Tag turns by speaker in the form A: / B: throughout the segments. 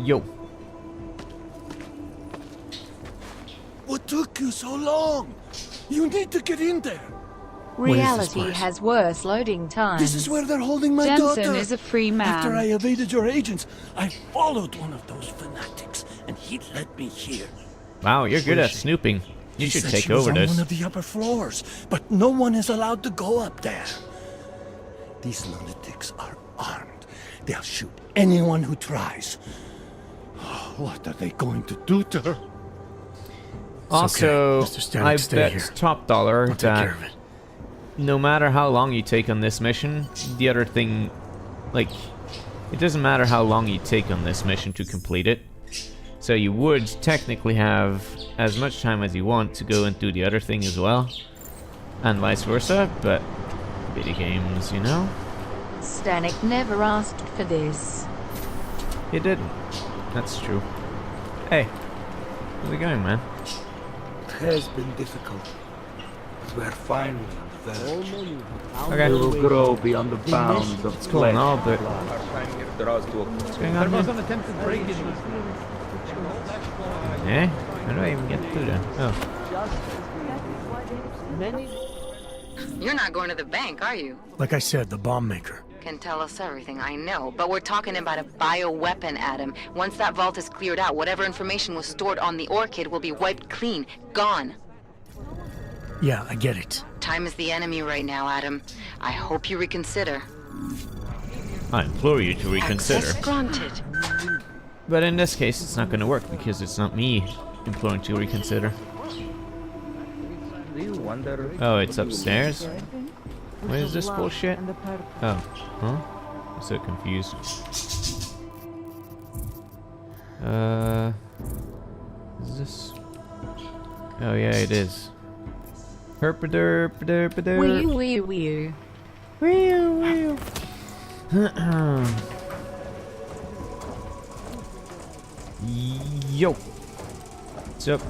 A: Yo.
B: What took you so long? You need to get in there.
C: Reality
D: place?
C: has worse loading times.
B: This is where they're holding my
C: Jensen
B: daughter.
C: is a free man.
B: After I evaded your agents, I followed one of those fanatics, and he led me here.
A: Wow, you're good at snooping. You
B: He
A: should
B: said
A: take
B: she was
A: over
B: on
A: this.
B: one of the upper floors, but no one is allowed to go up there. These lunatics are armed. They'll shoot anyone who tries. What are they going to do to her?
A: Also,
D: okay, Mr. Static,
A: I
D: stay
A: bet
D: here.
A: top dollar
D: I'll take care
A: that
D: of it.
A: no matter how long you take on this mission, the other thing, like, it doesn't matter how long you take on this mission to complete it. So you would technically have as much time as you want to go and do the other thing as well, and vice versa, but video games, you know?
C: Static never asked for this.
A: He didn't. That's true. Hey, how's it going, man?
B: It has been difficult. But we're finally on the verge.
A: Okay.
E: We will grow beyond the bounds of
A: It's cool and all, but
E: What's
A: what's going on here? Eh? How do I even get through there? Oh.
F: You're not going to the bank, are you?
D: Like I said, the bomb maker.
F: Can tell us everything, I know. But we're talking about a bioweapon, Adam. Once that vault is cleared out, whatever information was stored on the Orchid will be wiped clean. Gone.
D: Yeah, I get it.
F: Time is the enemy right now, Adam. I hope you reconsider.
A: I implore you to reconsider.
F: Access granted.
A: But in this case, it's not going to work because it's not me imploring to reconsider.
E: Do you wonder?
A: Oh, it's upstairs? What is this bullshit? Oh, huh? I'm so confused. Is this? Oh yeah, it is. Herpaderpaderpader.
C: Wee wee.
A: Yo. What's up?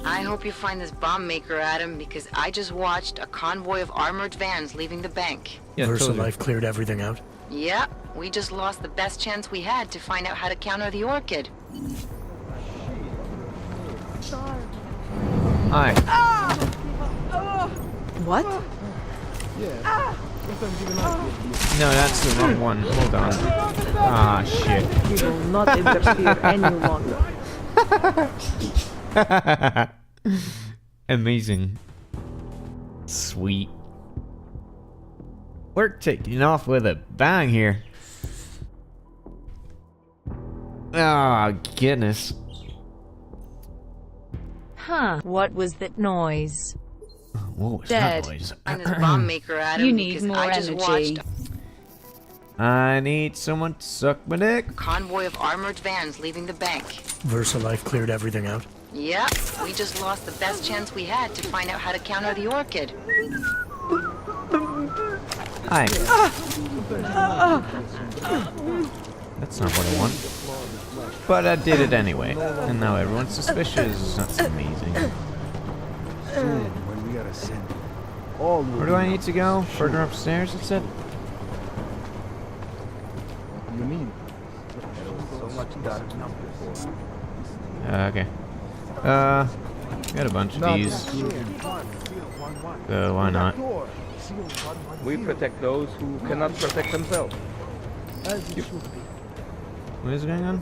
F: I hope you find this bomb maker, Adam, because I just watched a convoy of armored vans leaving the bank.
A: Yeah, totally.
D: VersaLife cleared everything out.
F: Yep, we just lost the best chance we had to find out how to counter the Orchid.
A: Hi.
C: What?
A: No, that's the wrong one. Hold on. Ah, shit.
G: We will not interfere any longer.
A: Amazing. Sweet. We're taking off with a bang here. Oh, goodness.
C: Huh, what was that noise?
A: What was
C: Dead.
A: that noise?
F: Find this bomb maker, Adam,
C: You need
F: because
C: more
F: I just
C: energy.
F: watched
A: I need someone to suck my dick.
F: a convoy of armored vans leaving the bank.
D: VersaLife cleared everything out.
F: Yep, we just lost the best chance we had to find out how to counter the Orchid.
A: Hi. That's not what I want. But I did it anyway. And now everyone's suspicious. That's amazing.
B: When we are ascending,
A: Where do I need to go? Further upstairs, it said?
B: you mean?
E: So much darkness before.
A: Okay. Got a bunch of these. So why not?
E: We protect those who cannot protect themselves.
A: What is going on?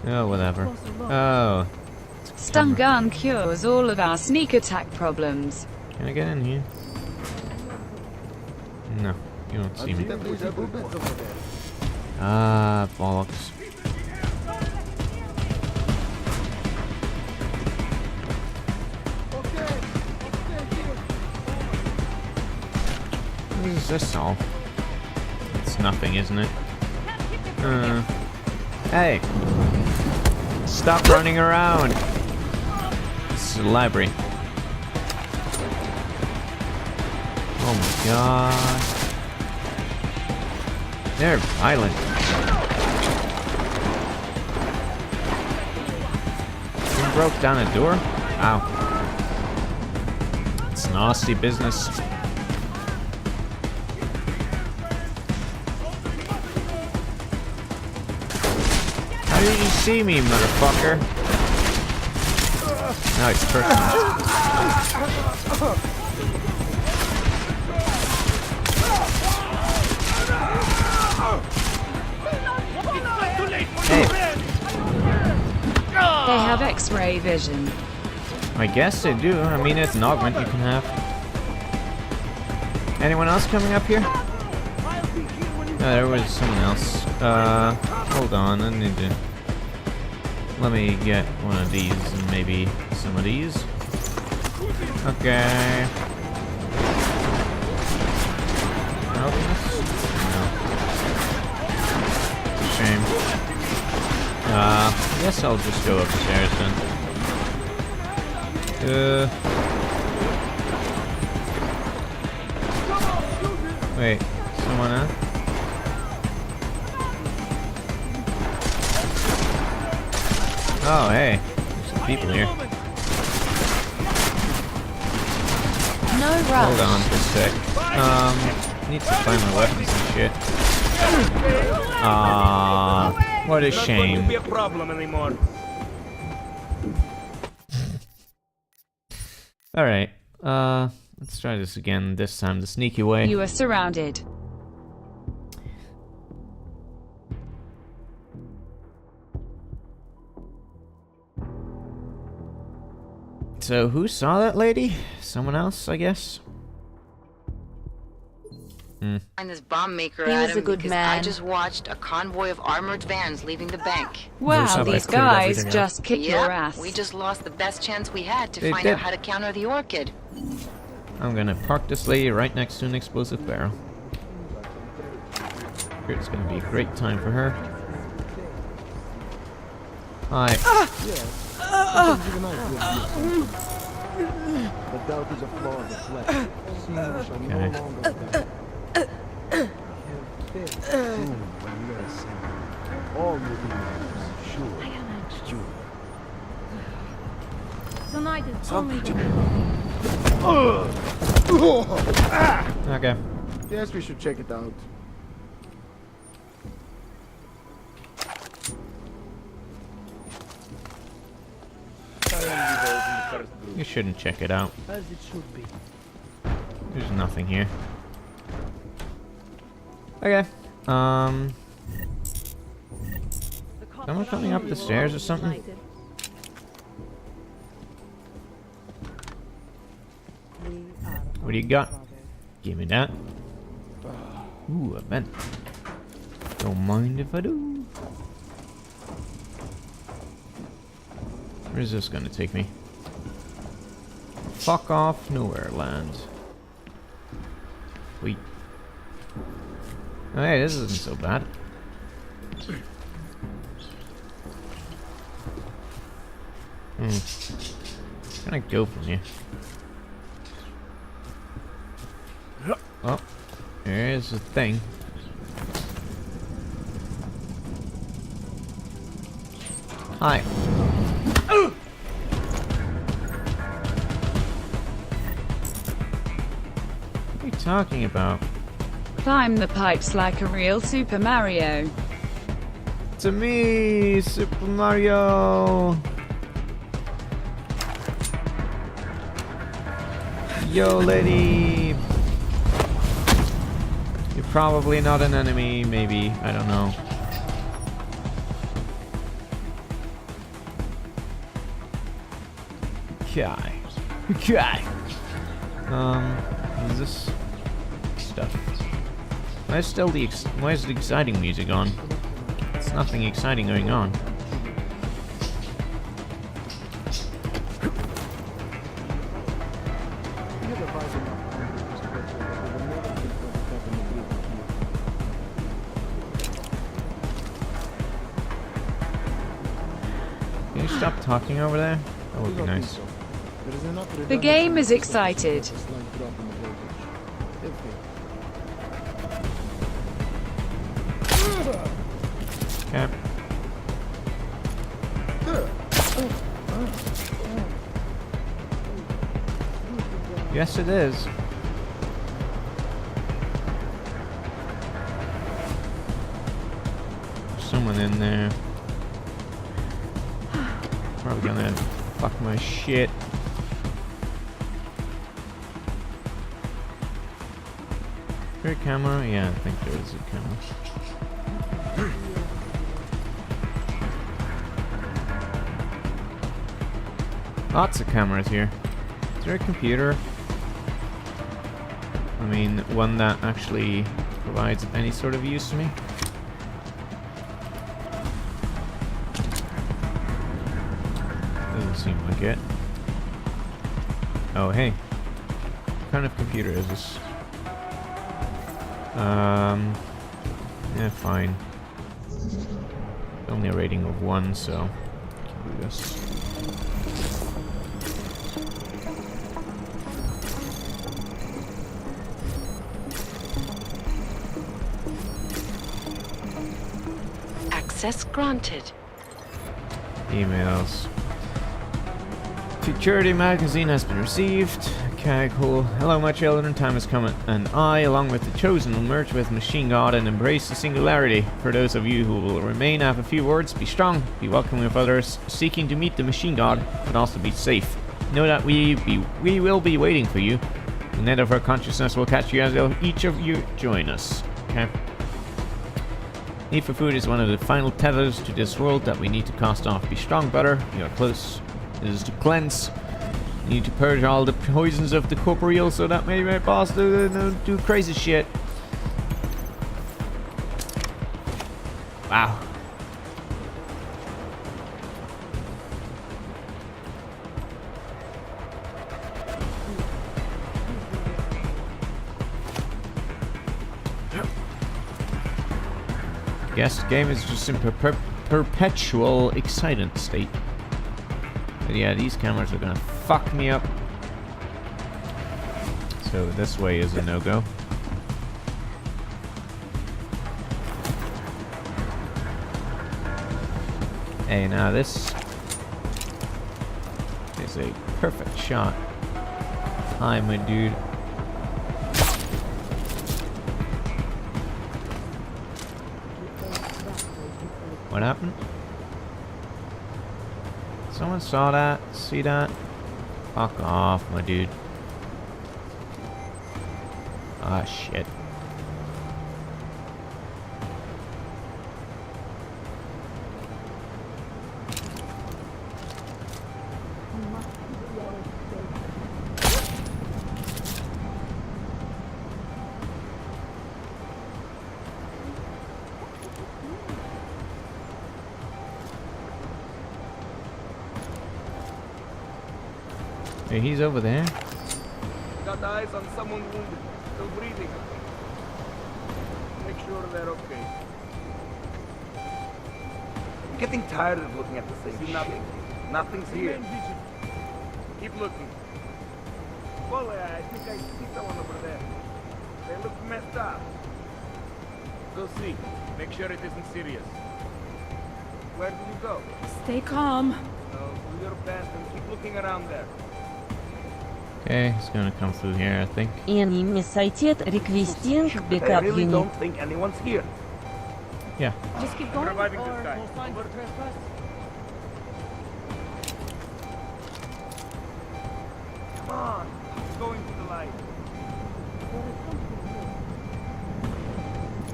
A: Oh, whatever. Oh.
C: Stun gun cures all of our sneak attack problems.
A: Can I get in here? No, you don't see me. Ah, bollocks. What is this all? It's nothing, isn't it? Hey! Stop running around! This is a library. Oh my god. They're violent. You broke down a door? Ow. It's nasty business. did you see me, motherfucker? Now it's personal. Hey.
C: They have X-ray vision.
A: I guess they do. I mean, it's an augment you can have. Anyone else coming up here? Oh, there was someone else. Hold on, I need to... Let me get one of these and maybe some of these. Okay. Open this? No. Shame. I guess I'll just go upstairs then. Wait, someone else? Oh, hey. There's some people here.
C: No rush.
A: Hold on for a sec. Need to find my weapons and shit. What a shame.
E: Be a problem anymore.
A: Alright, let's try this again, this time the sneaky way.
C: You are surrounded.
A: So, who saw that lady? Someone else, I guess?
F: Find this bomb maker
C: He was
F: Adam,
C: a good
F: because
C: man.
F: I just watched a convoy of armored vans leaving the bank.
C: Wow,
D: Somebody
C: these
D: cleared
C: guys
D: everything
C: just kick your ass.
F: We just lost the best chance we had to
A: They
F: find
A: did.
F: out how to counter the orchid.
A: I'm gonna park this lady right next to an explosive barrel. It's gonna be a great time for her. Hi.
H: But doubt is a flaw of the flesh. Seeing shall no
A: Okay.
H: longer be. Soon, when we are assembled, all will be sure.
I: Tonight is only
A: Okay.
H: Yes, we should check it out.
A: You shouldn't check it out.
D: As it should be.
A: There's nothing here. Okay. Someone coming up the stairs or something? What do you got? Give me that. Ooh, a vent. Don't mind if I do. Where's this gonna take me? Fuck off, nowhere land. Sweet. Oh, hey, this isn't so bad. Can I go from here? Oh, here's the thing. Hi. What are you talking about?
C: Climb the pipes like a real Super Mario.
A: To me, Super Mario. Yo, lady. You're probably not an enemy, maybe. I don't know. Okay. Okay. Is this stuff? Why is still the why is the exciting music on? There's nothing exciting going on. Can you stop talking over there? That would be nice.
C: The game is excited.
A: Okay. Yes, it is. There's someone in there. probably gonna fuck my shit. Is there a camera? Yeah, I think there is a camera. Lots of cameras here. Is there a computer? I mean, one that actually provides any sort of use to me? Doesn't seem like it. Oh, hey. What kind of computer is this? Yeah, fine. Only a rating of 1, so I can do this.
F: Access granted.
A: Emails. Futurity magazine has been received. Okay, cool. Hello, my children. Time has come, and I, along with the chosen, will merge with Machine God and embrace the singularity. For those of you who will remain, I have a few words. Be strong. Be welcoming of others seeking to meet the Machine God, but also be safe. Know that we will be waiting for you. The net of our consciousness will catch you as each of you join us. Okay. Need for food is one of the final tethers to this world that we need to cast off. Be strong, brother. You are close. It is to cleanse. You need to purge all the poisons of the corporeal so that maybe my boss do crazy shit. Wow. Guess the game is just in perpetual excited state. But yeah, these cameras are gonna fuck me up. So this way is a no-go. Hey, now this is a perfect shot. Hi, my dude. What happened? Someone saw that? See that? Fuck off, my dude. Ah, shit. Hey, he's over there.
E: Got eyes on someone wounded, still breathing. Make sure they're okay. I'm getting tired of looking at the same shit. Nothing. Nothing's here. Keep looking. Well, I think I see someone over there. They look messed up. Go see. Make sure it isn't serious. Where did you go?
I: Stay calm.
E: No, do your best and keep looking around there.
A: Okay, he's gonna come through here, I think.
G: Enemy sighted. Requesting
E: I
G: backup
E: really
G: unit.
E: don't think anyone's here.
A: Yeah.
I: Just keep
E: I'm
I: going.
E: reviving
I: or
E: this guy.
I: we'll find
E: Over.
I: trespass.
E: Come on. It's going to the light.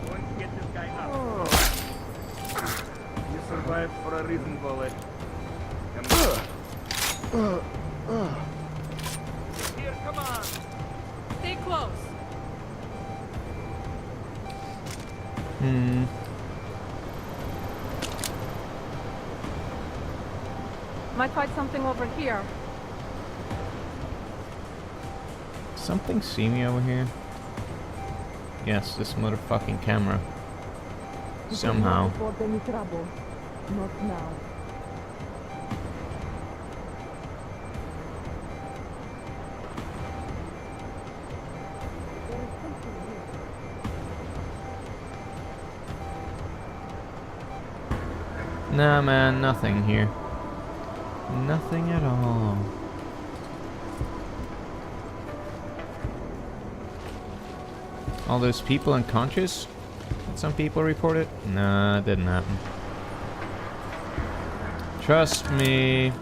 E: Going to get this guy out. You survived for a reason, Bullet. Come on. Here, come on.
I: Stay close. Might find something over here.
A: Something see me over here? Yes, this motherfucking camera. Somehow.
G: Report any trouble. Not now.
A: Nah, man, nothing here. Nothing at all. All those people unconscious? Some people reported? Nah, it didn't happen. Trust me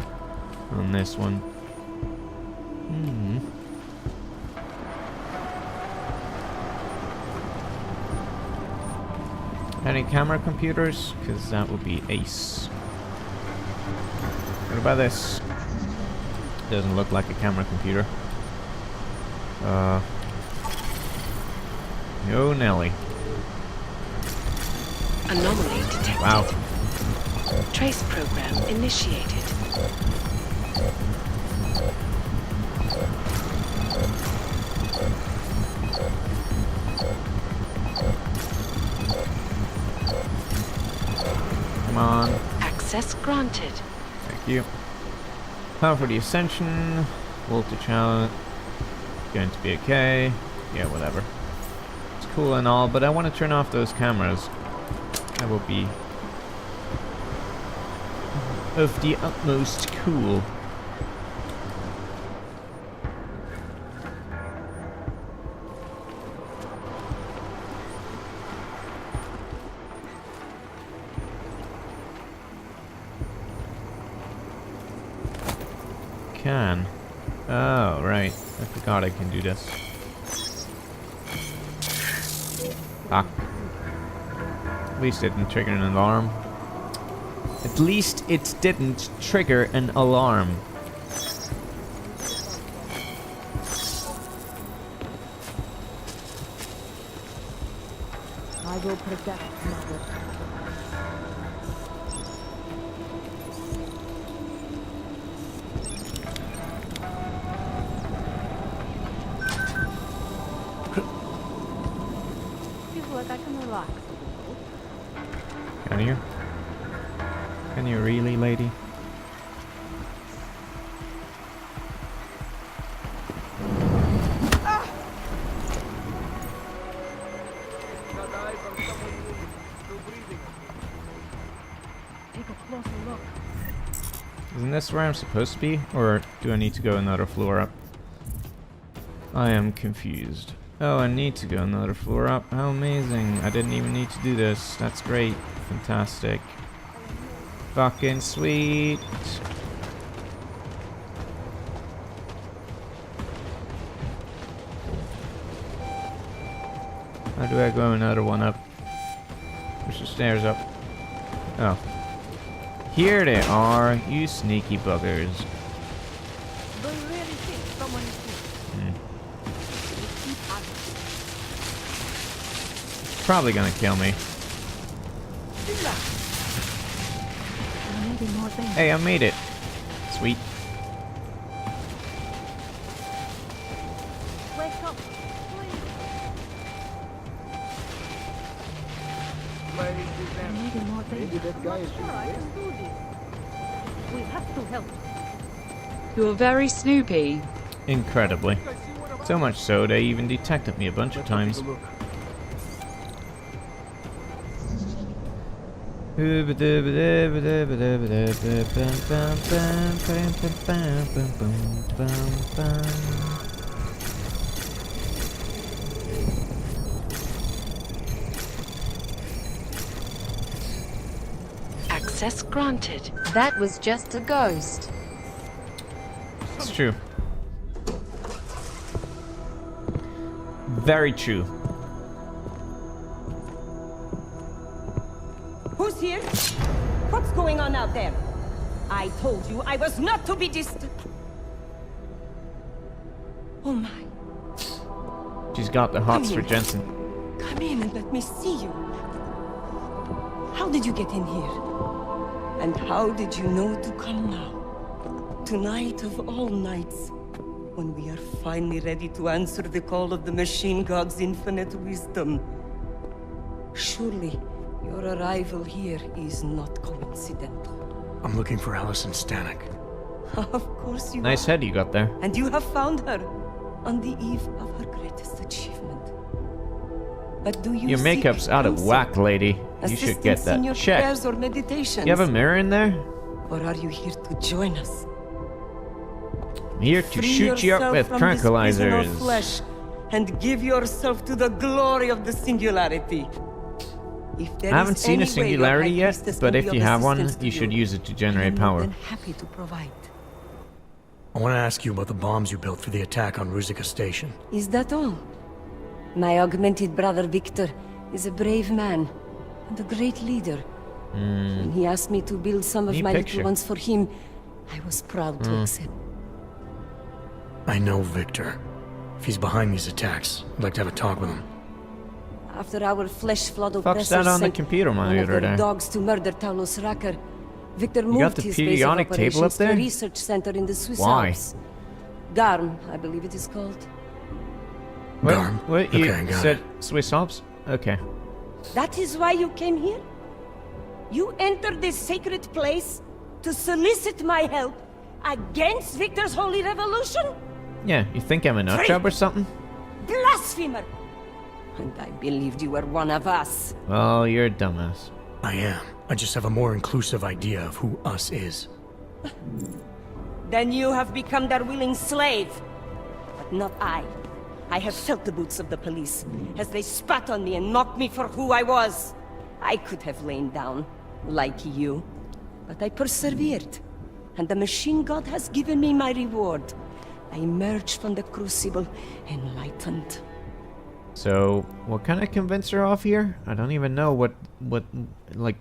A: on this one. Any camera computers? Because that would be ace. What about this? Doesn't look like a camera computer. No Nelly.
F: Anomaly detected.
A: Wow.
F: Trace program initiated.
A: Come on.
F: Access granted.
A: Thank you. Power for the Ascension. Voltage challenge. Going to be okay. Yeah, whatever. It's cool and all, but I want to turn off those cameras. That will be of the utmost cool. Can. Oh, right. I forgot I can do this. Fuck. At least it didn't trigger an alarm. At least it didn't trigger an alarm.
G: I will protect Mother.
I: Feels like I can relax.
A: Can you? Can you really, lady?
E: Got eyes on someone still breathing.
I: Take a closer look.
A: Isn't this where I'm supposed to be? Or do I need to go another floor up? I am confused. Oh, I need to go another floor up. How amazing. I didn't even need to do this. That's great. Fantastic. Fucking sweet. How do I go another one up? Push the stairs up. Oh. Here they are, you sneaky buggers.
I: Do you really think someone is here?
A: Probably gonna kill me.
I: Maybe more things.
A: Hey, I made it. Sweet.
I: Wake up, please. Maybe more things.
H: Maybe that guy is
I: Sure, I can do this. We have to help.
C: You're very snoopy.
A: Incredibly. So much so, they even detected me a bunch of times.
F: Access granted.
C: That was just a ghost.
A: It's true. Very true.
J: Who's here? What's going on out there? I told you I was not to be distant. Oh my.
A: She's got the hots for Jensen.
J: Come in and let me see you. How did you get in here? And how did you know to come now? Tonight of all nights, when we are finally ready to answer the call of the machine god's infinite wisdom. Surely, your arrival here is not coincidental.
D: I'm looking for Allison Stanek.
J: Of course you
A: Nice
J: are.
A: head you got there.
J: And you have found her on the eve of her greatest achievement. But do you
A: Your
J: seek
A: makeup's out of
J: counsel,
A: whack, lady. You should get
J: assistance in your
A: that checked.
J: prayers or meditations?
A: You have a mirror in there?
J: Or are you here to join us?
A: I'm here to
J: Free
A: shoot you up
J: yourself
A: with
J: from this prison of
A: tranquilizers.
J: flesh and give yourself to the glory of the singularity. If there
A: I haven't
J: is
A: seen a
J: any way your
A: singularity
J: High
A: yet,
J: Priestess
A: but
J: can
A: if
J: be
A: you
J: of
A: have one,
J: assistance to
A: you should use it to
J: I
A: generate
J: am more
A: power.
J: than happy to provide.
D: I want to ask you about the bombs you built for the attack on Ruzicka Station.
J: Is that all? My augmented brother Victor is a brave man and a great leader. When he asked me to build some of
A: Neat
J: my
A: picture.
J: little ones for him, I was proud to accept.
D: I know Victor. If he's behind these attacks, I'd like to have a talk with him.
J: After our flesh-flood
A: Fuck's
J: oppressors
A: that on the
J: sent
A: computer
J: one of
A: monitor
J: their
A: there?
J: dogs to murder Talos Racker, Victor
A: got
J: moved
A: the
J: his base of
A: periodic table up
J: operations to a
A: there?
J: research center in the Swiss
A: Why?
J: Alps. Garm, I believe it is called.
D: Garm?
A: What? You
D: Okay, got
A: said
D: it.
A: Swiss Alps? Okay.
J: That is why you came here? You entered this sacred place to solicit my help against Victor's holy revolution?
A: Yeah, you think I'm a nut job or something?
J: Blasphemer! And I believed you were one of us.
A: Well, you're a dumbass.
D: I am. I just have a more inclusive idea of who us is.
J: Then you have become their willing slave. But not I. I have felt the boots of the police as they spat on me and mocked me for who I was. I could have lain down, like you. But I persevered. And the machine god has given me my reward. I emerged from the crucible enlightened.
A: So, what kind of convince her off here? I don't even know what, like...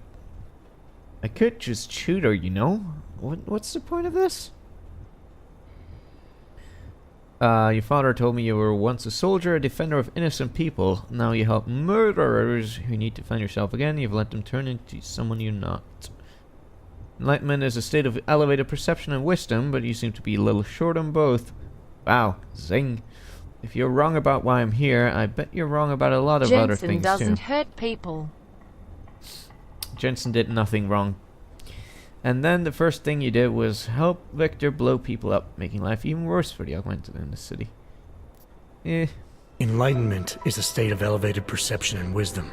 A: I could just shoot her, you know? What's the point of this? Your father told me you were once a soldier, a defender of innocent people. Now you help murderers who need to find yourself again. You've let them turn into someone you're not. Enlightenment is a state of elevated perception and wisdom, but you seem to be a little short on both. Wow, zing. If you're wrong about why I'm here, I bet you're wrong about a lot of other
C: Jensen
A: things
C: doesn't
A: too.
C: hurt people.
A: Jensen did nothing wrong. And then the first thing you did was help Victor blow people up, making life even worse for the augmented in the city.
D: Enlightenment is a state of elevated perception and wisdom.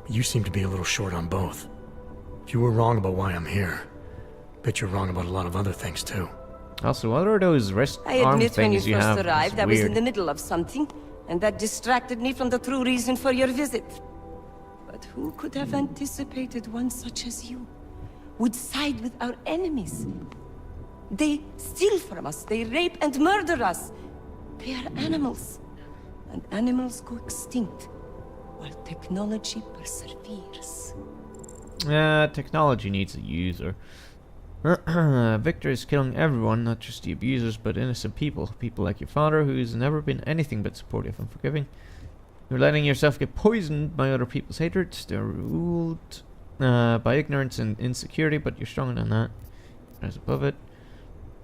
D: You seem to be a little short on both. If you were wrong about why I'm here, bet you're wrong about a lot of other things too.
A: Also, what are those wrist
J: I
A: arm
J: admit when you
A: things you
J: first
A: have?
J: arrived,
A: It's
J: I was in
A: weird.
J: the middle of something, and that distracted me from the true reason for your visit. But who could have anticipated one such as you would side with our enemies? They steal from us, they rape and murder us. They are animals, and animals go extinct, while technology perseveres.
A: Technology needs a user. Victor is killing everyone, not just the abusers, but innocent people. People like your father, who's never been anything but supportive and forgiving. You're letting yourself get poisoned by other people's hatred. They're ruled by ignorance and insecurity, but you're stronger than that. As above it.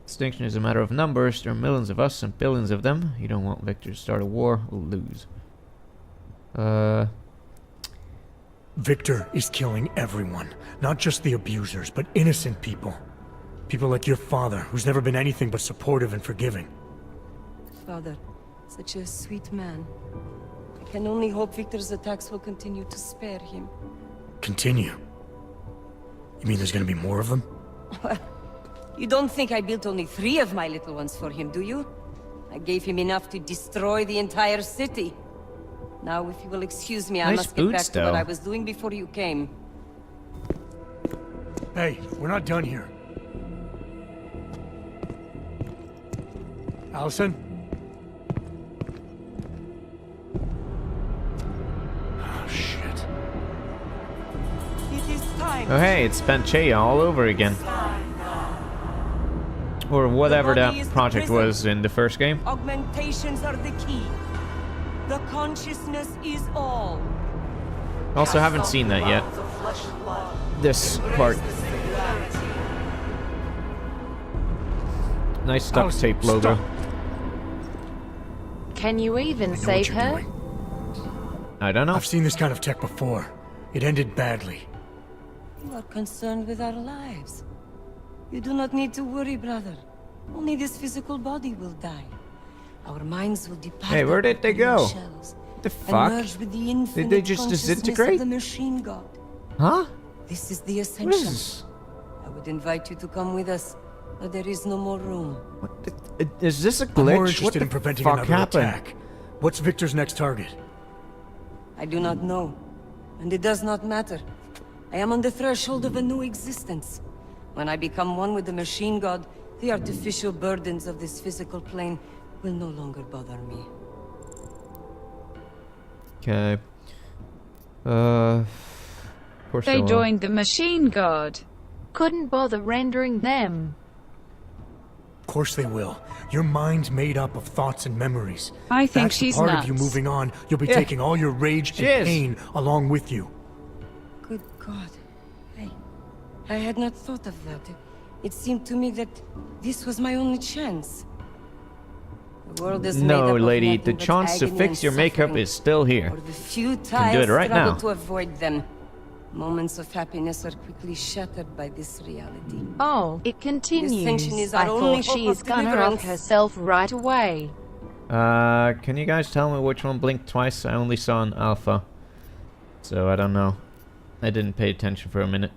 A: Extinction is a matter of numbers. There are millions of us and billions of them. You don't want Victor to start a war. We'll lose.
D: Victor is killing everyone. Not just the abusers, but innocent people. People like your father, who's never been anything but supportive and forgiving.
J: Father, such a sweet man. I can only hope Victor's attacks will continue to spare him.
D: Continue. You mean there's gonna be more of them?
J: Well, you don't think I built only 3 of my little ones for him, do you? I gave him enough to destroy the entire city. Now, if you will excuse me, I
A: Nice
J: must get back
A: boots,
J: to what
A: though.
J: I was doing before you came.
D: Hey, we're not done here. Allison? Oh, shit.
J: It is time.
A: Oh hey, it's Panchea all over again. Or whatever
J: The body
A: that
J: is the
A: project
J: prison.
A: was in the first game.
J: Augmentations are the key. The consciousness is all.
A: Also haven't seen that yet. This part. Nice duct
D: Allison,
A: tape logo.
D: stop.
C: Can you even
D: I know
C: save
D: what you're
C: her?
D: doing.
A: I don't know.
D: I've seen this kind of tech before. It ended badly.
J: You are concerned with our lives. You do not need to worry, brother. Only this physical body will die. Our minds will depart.
A: Hey, where did they
J: their
A: go?
J: shells
A: The
J: and
A: fuck?
J: merge with the infinite
A: they just
J: consciousness
A: disintegrate?
J: of the machine god.
A: Huh?
J: This is the
A: What is
J: ascension.
A: this?
J: I would invite you to come with us, but there is no more room.
A: What the, is this a
D: I'm more
A: glitch? What
D: interested
A: the
D: in preventing
A: fuck
D: another
A: happened?
D: attack. What's Victor's next target?
J: I do not know. And it does not matter. I am on the threshold of a new existence. When I become one with the machine god, the artificial burdens of this physical plane will no longer bother me.
A: Okay. Of course
C: They
A: will.
C: joined the machine god. Couldn't bother rendering them.
D: Of course they will. Your mind's made up of thoughts and memories.
C: I think
D: That's the
C: she's
D: part
C: nuts.
D: of you moving on. You'll be
A: Yeah.
D: taking all your rage
A: She
D: and
A: is.
D: pain along with you.
J: Good God. I had not thought of that. It seemed to me that this was my only chance. The world is made up
A: No,
J: of
A: lady,
J: nothing
A: the
J: but
A: chance to
J: agony
A: fix
J: and
A: your makeup
J: suffering.
A: is still here.
J: For the few
A: can do
J: times
A: it right
J: struggle
A: now.
J: to avoid them. Moments of happiness are quickly shattered by this reality.
C: Oh, it continues.
J: Ascension is
C: I
J: our only
C: thought
J: hope
C: she's
J: of
C: gonna
J: deliverance.
C: off herself right away.
A: Can you guys tell me which one blinked twice? I only saw an alpha. So I don't know. I didn't pay attention for a minute.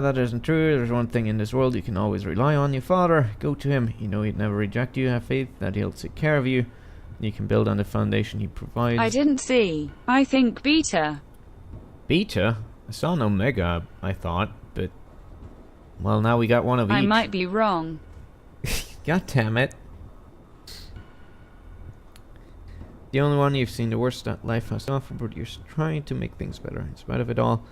A: That isn't true. There's one thing in this world you can always rely on, your father. Go to him. You know he'd never reject you. Have faith that he'll take care of you. You can build on the foundation he provides.
C: I didn't see. I think Beta.
A: Beta? I saw an Omega, I thought, but... Well, now we got one of each.
C: I might be wrong.
A: God damn it. The only one you've seen the worst that life has to offer, but you're trying to make things better. In spite of it all,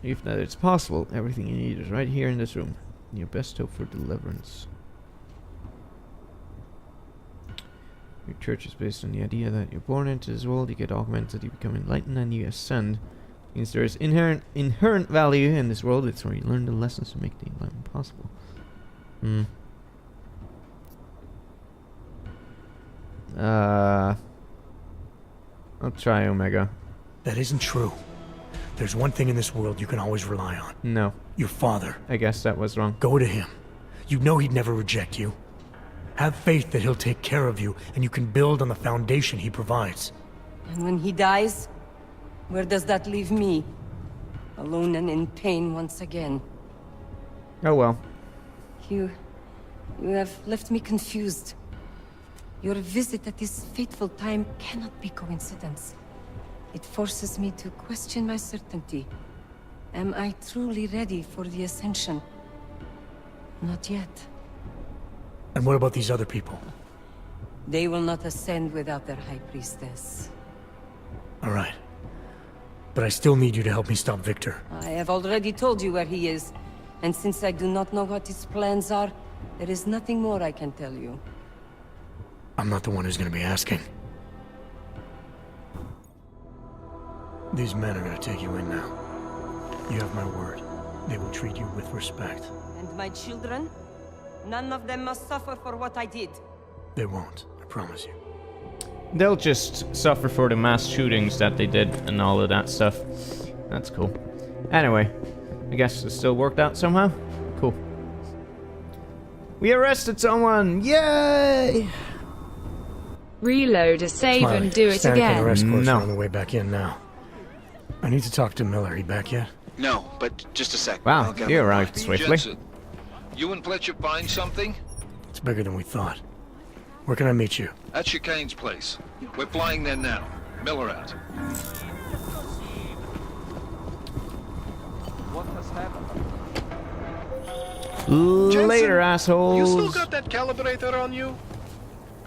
A: if that it's possible, everything you need is right here in this room. Your best hope for deliverance. Your church is based on the idea that you're born into this world, you get augmented, you become enlightened, and you ascend. Means there is inherent value in this world. It's where you learn the lessons to make the enlightenment possible. I'll try Omega.
D: That isn't true. There's one thing in this world you can always rely on.
A: No,
D: Your father.
A: I guess that was wrong.
D: Go to him. You know he'd never reject you. Have faith that he'll take care of you, and you can build on the foundation he provides.
J: And when he dies, where does that leave me? Alone and in pain once again.
A: Oh well.
J: You have left me confused. Your visit at this fateful time cannot be coincidence. It forces me to question my certainty. Am I truly ready for the Ascension? Not yet.
D: And what about these other people?
J: They will not ascend without their High Priestess.
D: All right. But I still need you to help me stop Victor.
J: I have already told you where he is, and since I do not know what his plans are, there is nothing more I can tell you.
D: I'm not the one who's gonna be asking. These men are gonna take you in now. You have my word. They will treat you with respect.
J: And my children? None of them must suffer for what I did.
D: They won't, I promise you.
A: They'll just suffer for the mass shootings that they did and all of that stuff. That's cool. Anyway, I guess it still worked out somehow. Cool. We arrested someone! Yay!
C: Reload a save
D: Smiley,
C: and do it
D: Static and the
C: again.
D: rest course
A: No.
D: are on the way back in now. I need to talk to Miller. He back yet?
K: No, but just a sec.
A: Wow,
K: I'll get
A: you
K: him.
A: arrived swiftly.
L: Jensen, you and Fletcher find something?
D: It's bigger than we thought. Where can I meet you?
L: At Chicane's place. We're flying there now. Miller out.
E: What has happened?
A: Later,
L: You still
A: assholes!
L: got that calibrator on you?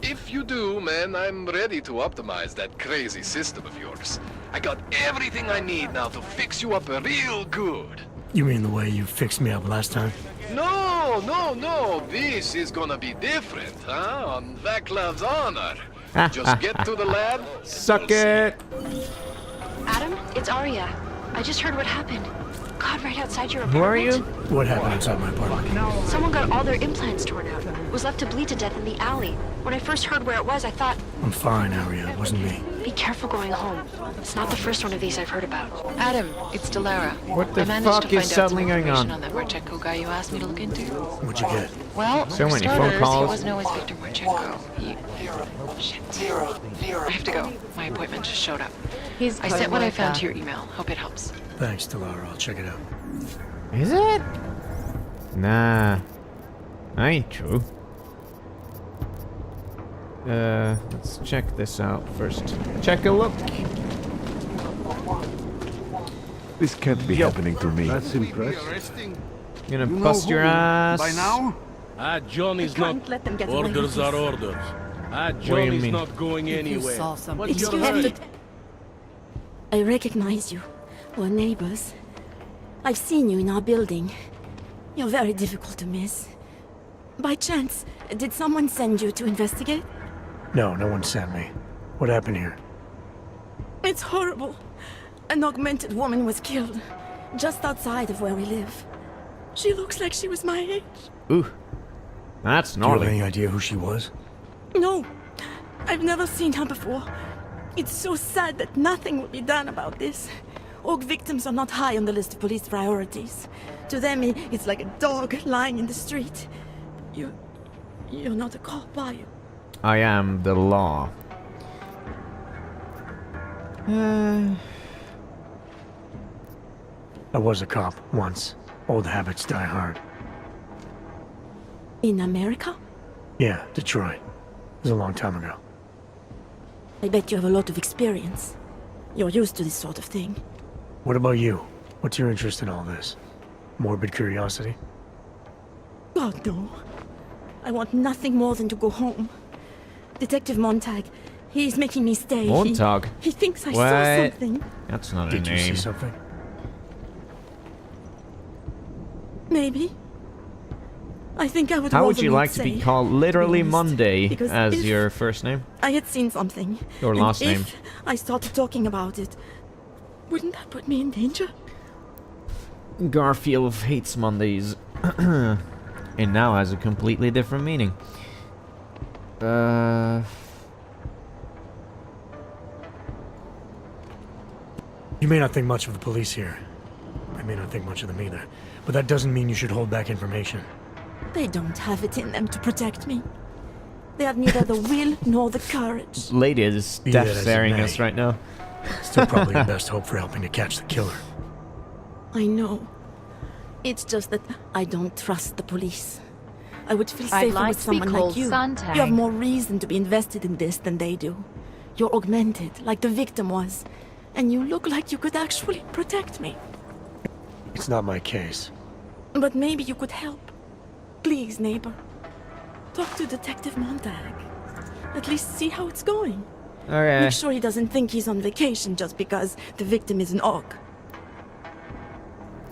L: If you do, man, I'm ready to optimize that crazy system of yours. I got everything I need now to fix you up real good.
D: You mean the way you fixed me up last time?
L: No, no, no. This is gonna be different, huh? On Vaclav's honor. Just get to the lab.
A: Suck
L: You'll see.
A: it!
F: Adam, it's Arya. I just heard what happened. God, right outside your
A: Who
F: apartment.
A: are you?
D: What happened inside my apartment?
F: Someone got all their implants torn out. Was left to bleed to death in the alley. When I first heard where it was, I thought,
D: I'm fine, Arya. It wasn't me.
F: be careful going home. It's not the first one of these I've heard about.
M: Adam, it's Delara.
A: What the
M: I managed
A: fuck
M: to
A: is
M: find out some
A: suddenly going
M: information
A: on?
M: that Marchenko guy you asked me to look into.
D: What'd you get?
M: Well,
A: So
M: for
A: many phone
M: starters,
A: calls.
M: he wasn't always Victor Marchenko. Shit. I have to go. My appointment just showed up.
C: His
M: I sent what I found
C: coworker.
M: to your email. Hope it helps.
D: Thanks, Delara. I'll check it out.
A: Is it? Nah. That ain't true. Let's check this out first. Check a look.
H: This can't be happening to me.
B: That's impressive.
A: Gonna bust your ass.
B: By now?
L: Johnny's
J: Can't
L: not...
J: let them get away with
L: Orders
J: this.
L: are orders.
A: do you
L: Johnny's
A: mean?
L: not going
I: If you
L: anywhere.
I: saw something,
L: What's your
J: Excuse
L: hurry?
J: me. I recognize you. We're neighbors. I've seen you in our building. You're very difficult to miss. By chance, did someone send you to investigate?
D: No, no one sent me. What happened here?
J: It's horrible. An augmented woman was killed, just outside of where we live. She looks like she was my age.
A: Ooh. That's
D: Do you have
A: gnarly.
D: any idea who she was?
J: No, I've never seen her before. It's so sad that nothing will be done about this. Orc victims are not high on the list of police priorities. To them, it's like a dog lying in the street. You're not a cop, are you?
A: I am the law.
D: I was a cop once. Old habits die hard.
J: In America?
D: Yeah, Detroit. It was a long time ago.
J: I bet you have a lot of experience. You're used to this sort of thing.
D: What about you? What's your interest in all this? Morbid curiosity?
J: God, no. I want nothing more than to go home. Detective Montag, he's making me stay.
A: Montag?
J: He thinks I
A: What?
J: saw something.
A: That's not a
D: Did you see
A: name.
D: something?
J: Maybe. I think I would
A: How would
J: rather
A: you
J: not
A: like to be
J: say,
A: called literally
J: to be honest.
A: Monday
J: Because
A: as
J: if
A: your first name?
J: I had seen something.
A: Your
J: and
A: last name.
J: If I started talking about it, wouldn't that put me in danger?
A: Garfield hates Mondays. And now has a completely different meaning.
D: You may not think much of the police here. I may not think much of them either. But that doesn't mean you should hold back information.
J: They don't have it in them to protect me. They have neither the will nor the courage.
A: Lady is
D: Be that
A: death
D: as it
A: staring
D: may.
A: us right now.
D: Still probably your best hope for helping to catch the killer.
J: I know. It's just that I don't trust the police. I would feel
C: I'd
J: safer
C: like
J: with
C: to be
J: someone
C: called
J: like you.
C: Sontag.
J: You have more reason to be invested in this than they do. You're augmented, like the victim was. And you look like you could actually protect me.
D: It's not my case.
J: But maybe you could help. Please, neighbor. Talk to Detective Montag. At least see how it's going.
A: Okay.
J: Make sure he doesn't think he's on vacation just because the victim is an orc.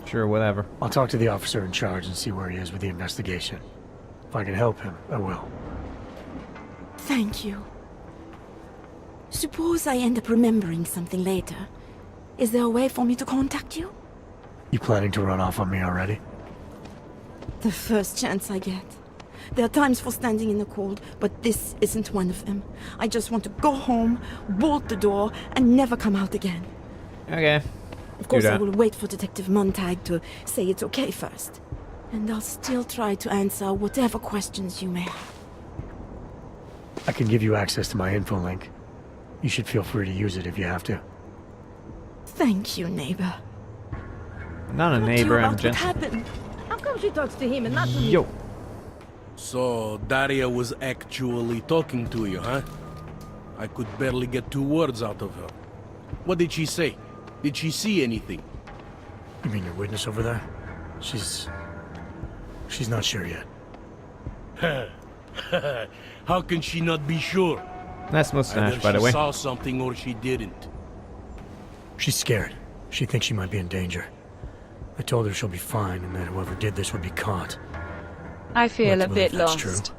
A: Sure, whatever.
D: I'll talk to the officer in charge and see where he is with the investigation. If I can help him, I will.
J: Thank you. Suppose I end up remembering something later. Is there a way for me to contact you?
D: You planning to run off on me already?
J: The first chance I get. There are times for standing in the cold, but this isn't one of them. I just want to go home, bolt the door, and never come out again.
A: Okay.
J: Of course, I
A: that.
J: will wait for Detective Montag to say it's okay first. And I'll still try to answer whatever questions you may have.
D: I can give you access to my info link. You should feel free to use it if you have to.
J: Thank you, neighbor.
A: Not a
J: Talk to you
A: neighbor, I'm
J: about what
A: just...
J: happened.
I: How come she talks to him and not to me?
A: Yo.
L: So, Daria was actually talking to you, huh? I could barely get 2 words out of her. What did she say? Did she see anything?
D: You mean your witness over there? She's not sure yet.
L: How can she not be sure?
A: Nice mustache,
L: Either
A: by the
L: she
A: way.
L: saw something or she didn't.
D: She's scared. She thinks she might be in danger. I told her she'll be fine and that whoever did this would be caught.
C: I feel
D: Like
C: a
D: to
C: bit
D: believe that's
C: lost.
D: true.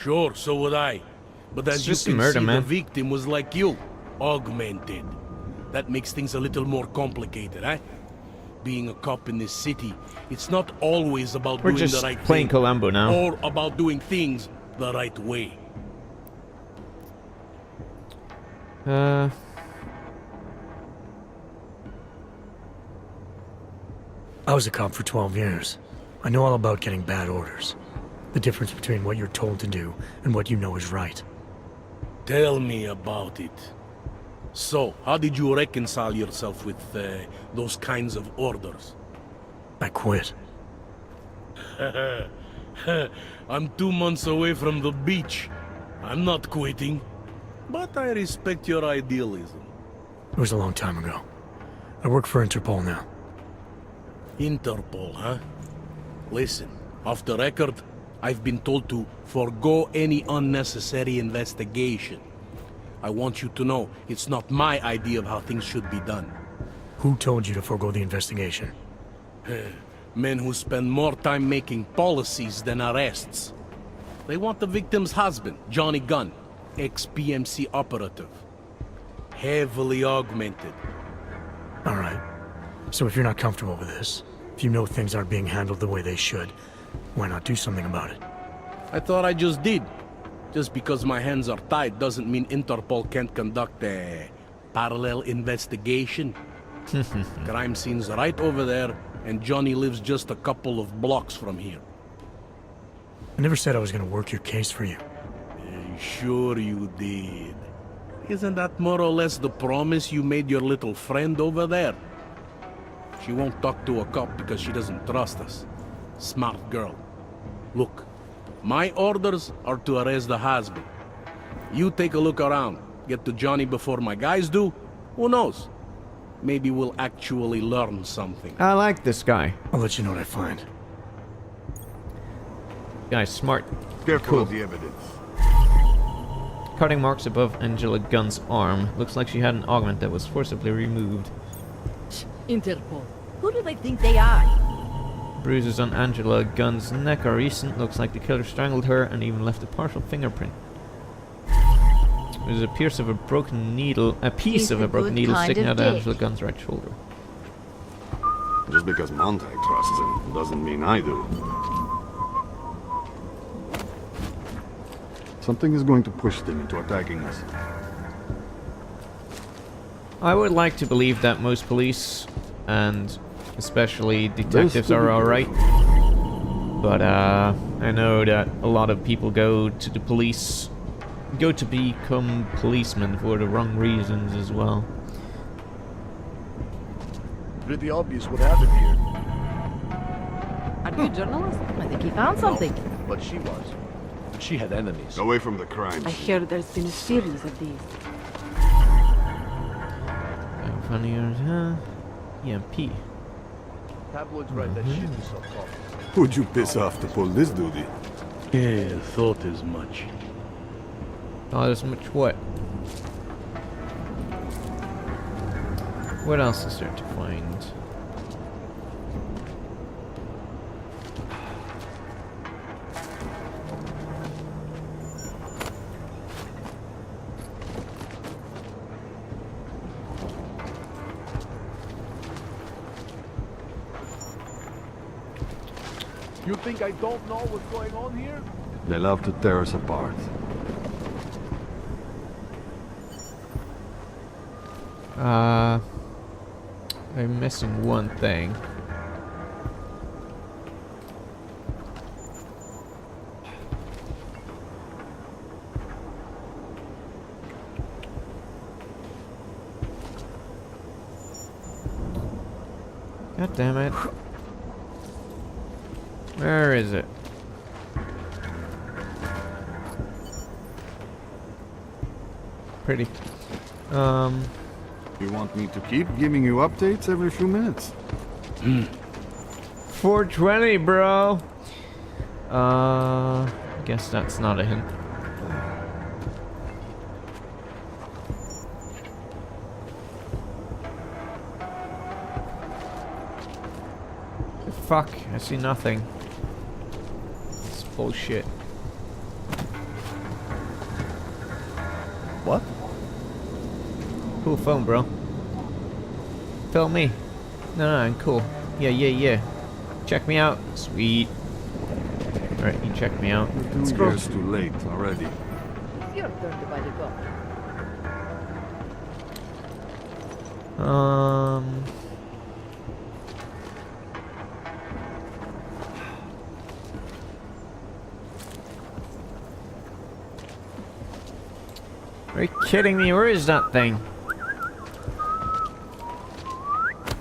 L: Sure, so would I. But
A: It's
L: as you
A: just a
L: can
A: murder,
L: see,
A: man.
L: the victim was like you, augmented. That makes things a little more complicated, eh? Being a cop in this city, it's not always about
A: We're
L: doing
A: just
L: the right
A: playing
L: thing.
A: Columbo now.
L: Or about doing things the right way.
D: I was a cop for 12 years. I know all about getting bad orders. The difference between what you're told to do and what you know is right.
L: Tell me about it. So, how did you reconcile yourself with those kinds of orders?
D: I quit.
L: I'm 2 months away from the beach.
B: I'm not quitting, but I respect your idealism.
D: It was a long time ago. I work for Interpol now.
B: Interpol, huh? Listen, off the record, I've been told to forego any unnecessary investigation. I want you to know, it's not my idea of how things should be done.
D: Who told you to forego the investigation?
B: Men who spend more time making policies than arrests. They want the victim's husband, Johnny Gunn, ex-PMC operative. Heavily augmented.
D: All right. So if you're not comfortable with this, if you know things aren't being handled the way they should, why not do something about it?
B: I thought I just did. Just because my hands are tied doesn't mean Interpol can't conduct a parallel investigation. Crime scene's right over there, and Johnny lives just a couple of blocks from here.
D: I never said I was gonna work your case for you.
B: Sure you did. Isn't that more or less the promise you made your little friend over there? She won't talk to a cop because she doesn't trust us. Smart girl. Look, my orders are to arrest the husband. You take a look around. Get to Johnny before my guys do. Who knows? Maybe we'll actually learn something.
A: I like this guy.
D: I'll let you know what I find.
A: Guy's smart.
H: Careful of the evidence.
A: Cutting marks above Angela Gunn's arm. Looks like she had an augment that was forcibly removed.
I: Interpol. Who do they think they are?
A: Bruises on Angela Gunn's neck are recent. Looks like the killer strangled her and even left a partial fingerprint. There's a piece of a broken needle sticking out of Angela Gunn's right shoulder.
H: Just because Montag trusts him doesn't mean I do. Something is going to push them into attacking us.
A: I would like to believe that most police, and especially detectives, are alright. But I know that a lot of people go to become policemen for the wrong reasons as well.
H: Pretty obvious what happened here.
I: Are you a journalist? I think he found something.
H: But she was. She had enemies. Away from the crime.
I: I hear there's been a series of these.
A: Funnier, huh? EMP.
H: Tabloids write that shit is so tough. Who'd you piss off to pull this duty?
B: Yeah, thought as much.
A: Not as much what? What else is there to find?
H: You think I don't know what's going on here? They love to tear us apart.
A: I'm missing one thing. God damn it. Where is it? Pretty.
H: You want me to keep giving you updates every few minutes?
A: 420, bro. Guess that's not a hint. Fuck, I see nothing. It's bullshit.
H: What?
A: Cool phone, bro. Film me. No, I'm cool. Yeah. Check me out. Sweet. Alright, you check me out.
H: 2 years too late already.
I: It's your turn to buy the gun.
A: Are you kidding me? Where is that thing?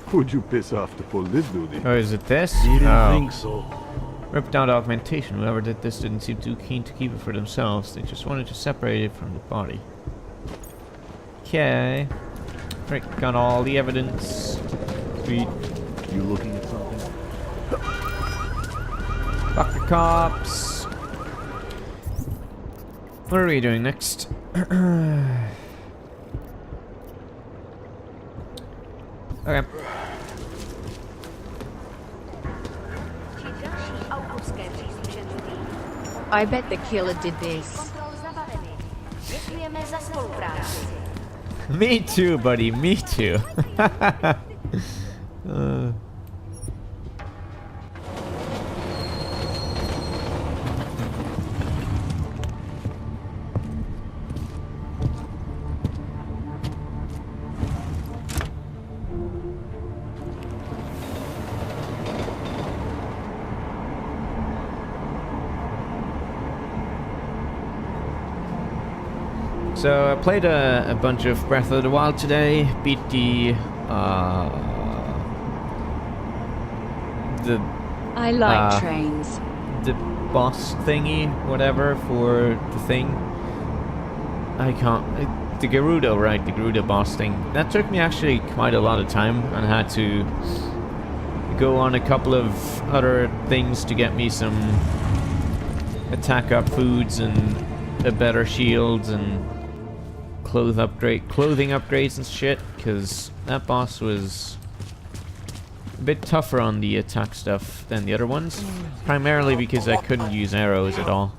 H: Who'd you piss off to pull this duty?
A: Oh, is it this?
B: Didn't
A: Oh.
B: think so.
A: Ripped out augmentation. Whoever did this didn't seem too keen to keep it for themselves. They just wanted to separate it from the body. Okay. Right, got all the evidence. Sweet.
H: You looking at something?
A: Fuck the cops. What are we doing next? Okay.
C: I bet the killer did this.
A: Me too, buddy. Me too. So I played a bunch of Breath of the Wild today. Beat the
C: I like trains.
A: The boss thingy, whatever, for the thing. I can't. The Gerudo, right? The Gerudo boss thing. That took me actually quite a lot of time, and I had to go on a couple of other things to get me some attack up foods and a better shield and clothing upgrades and shit, because that boss was a bit tougher on the attack stuff than the other ones, primarily because I couldn't use arrows at all.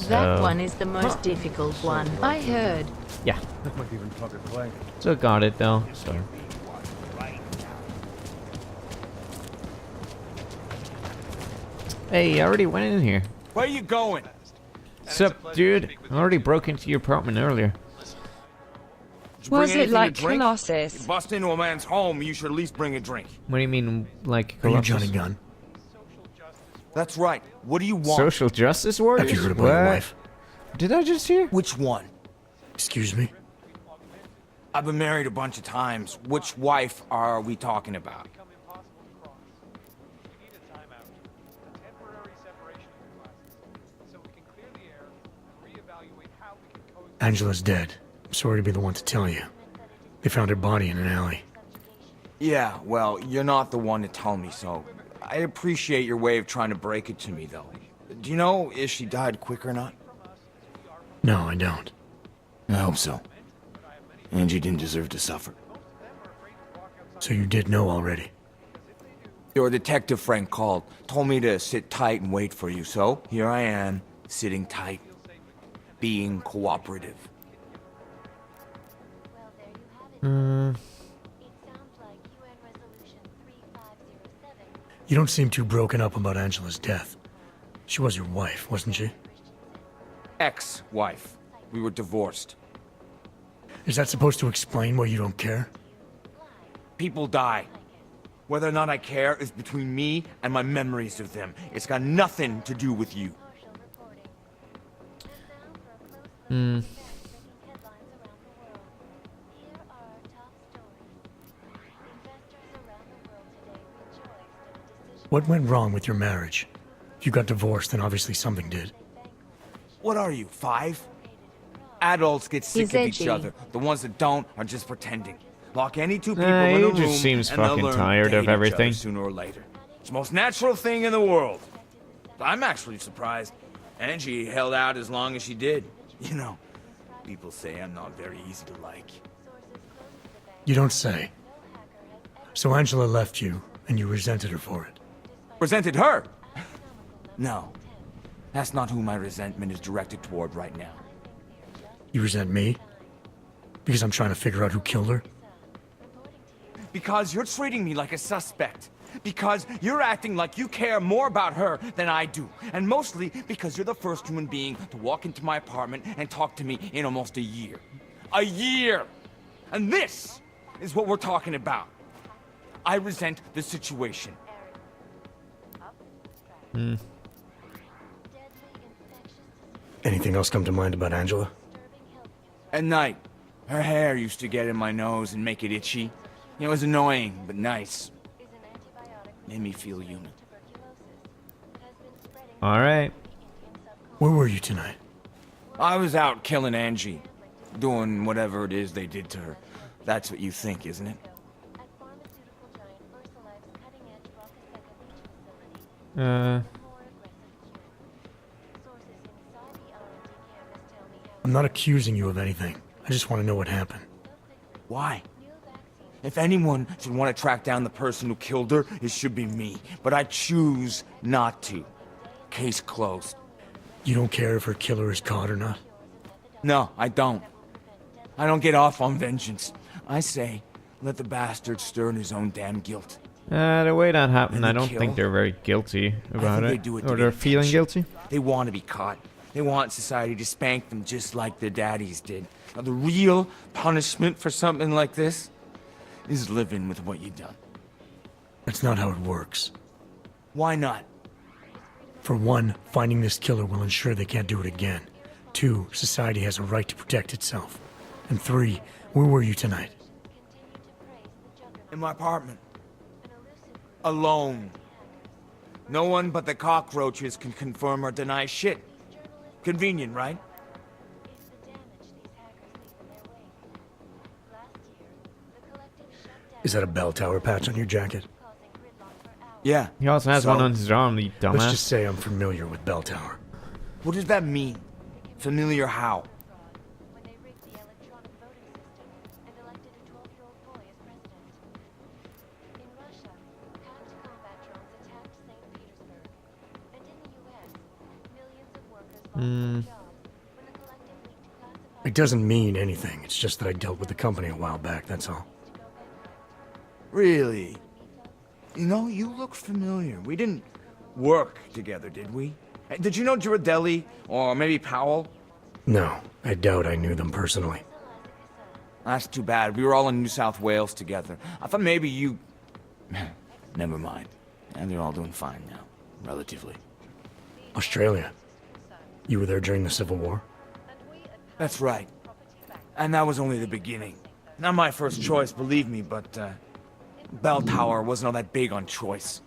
C: That one is the most difficult one, I heard.
A: Yeah.
H: That might even plug a plank.
A: So got it though, so. Hey, I already went in here.
E: Where you going?
A: Sup, dude? I already broke into your apartment earlier.
C: Was it like Colossus?
E: You bust into a man's home, you should at least bring a drink.
A: What do you mean, like
D: Are you
A: Colossus?
D: Johnny Gunn?
E: That's right. What do you want?
A: Social justice warriors?
D: Have you heard about your wife?
A: Did I just hear?
E: Which one?
D: Excuse me?
E: I've been married a bunch of times. Which wife are we talking about?
D: Angela's dead. I'm sorry to be the one to tell you. They found her body in an alley.
E: Yeah, well, you're not the one to tell me, so I appreciate your way of trying to break it to me, though. Do you know if she died quick or not?
D: No, I don't.
E: I hope so. Angie didn't deserve to suffer.
D: So you did know already?
E: Your detective friend called, told me to sit tight and wait for you, so here I am, sitting tight, being cooperative.
D: You don't seem too broken up about Angela's death. She was your wife, wasn't she?
E: Ex-wife. We were divorced.
D: Is that supposed to explain why you don't care?
E: People die. Whether or not I care is between me and my memories of them. It's got nothing to do with you.
D: What went wrong with your marriage? If you got divorced, then obviously something did.
E: What are you, 5? Adults get sick
C: He's
E: of each
C: edgy.
E: other. The ones that don't are just pretending. Lock any two people in a
A: He
E: room
A: just seems
E: and they'll
A: fucking
E: learn
A: tired
E: to
A: of
E: hate each other
A: everything.
E: sooner or later. It's the most natural thing in the world. I'm actually surprised Angie held out as long as she did. You know, people say I'm not very easy to like.
D: You don't say. So Angela left you, and you resented her for it.
E: Resented her? No. That's not who my resentment is directed toward right now.
D: You resent me? Because I'm trying to figure out who killed her?
E: Because you're treating me like a suspect. Because you're acting like you care more about her than I do. And mostly because you're the first human being to walk into my apartment and talk to me in almost a year. A year! And this is what we're talking about. I resent the situation.
D: Anything else come to mind about Angela?
E: At night, her hair used to get in my nose and make it itchy.
N: It was annoying, but nice. Made me feel human.
A: Alright.
D: Where were you tonight?
N: I was out killing Angie. Doing whatever it is they did to her. That's what you think, isn't it?
D: I'm not accusing you of anything. I just want to know what happened.
N: Why? If anyone should want to track down the person who killed her, it should be me. But I choose not to. Case closed.
D: You don't care if her killer is caught or not?
N: No, I don't. I don't get off on vengeance. I say, let the bastard stir in his own damn guilt.
A: The way that happened, I don't
N: kill?
A: think they're very guilty about
N: I
A: it.
N: think they do it to
A: Or
N: get
A: they're feeling
N: attention.
A: guilty.
N: They want to be caught. They want society to spank them just like their daddies did. Now, the real punishment for something like this is living with what you've done.
D: That's not how it works.
N: Why not?
D: For one, finding this killer will ensure they can't do it again. 2, society has a right to protect itself. And 3, where were you tonight?
N: In my apartment. Alone. No one but the cockroaches can confirm or deny shit. Convenient, right?
D: Is that a bell tower patch on your jacket?
N: Yeah.
A: He also has one on his arm, you dumbass.
D: Let's just say I'm familiar with bell tower.
N: What does that mean? Familiar how?
D: It doesn't mean anything. It's just that I dealt with the company a while back, that's all.
N: Really? You know, you look familiar. We didn't work together, did we? Hey, did you know Girardelli? Or maybe Powell?
D: No, I doubt I knew them personally.
N: That's too bad. We were all in New South Wales together. I thought maybe you... Never mind. And they're all doing fine now. Relatively.
D: Australia. You were there during the Civil War?
N: That's right. And that was only the beginning. Not my first choice, believe me, but, Bell Tower wasn't all that big on choice.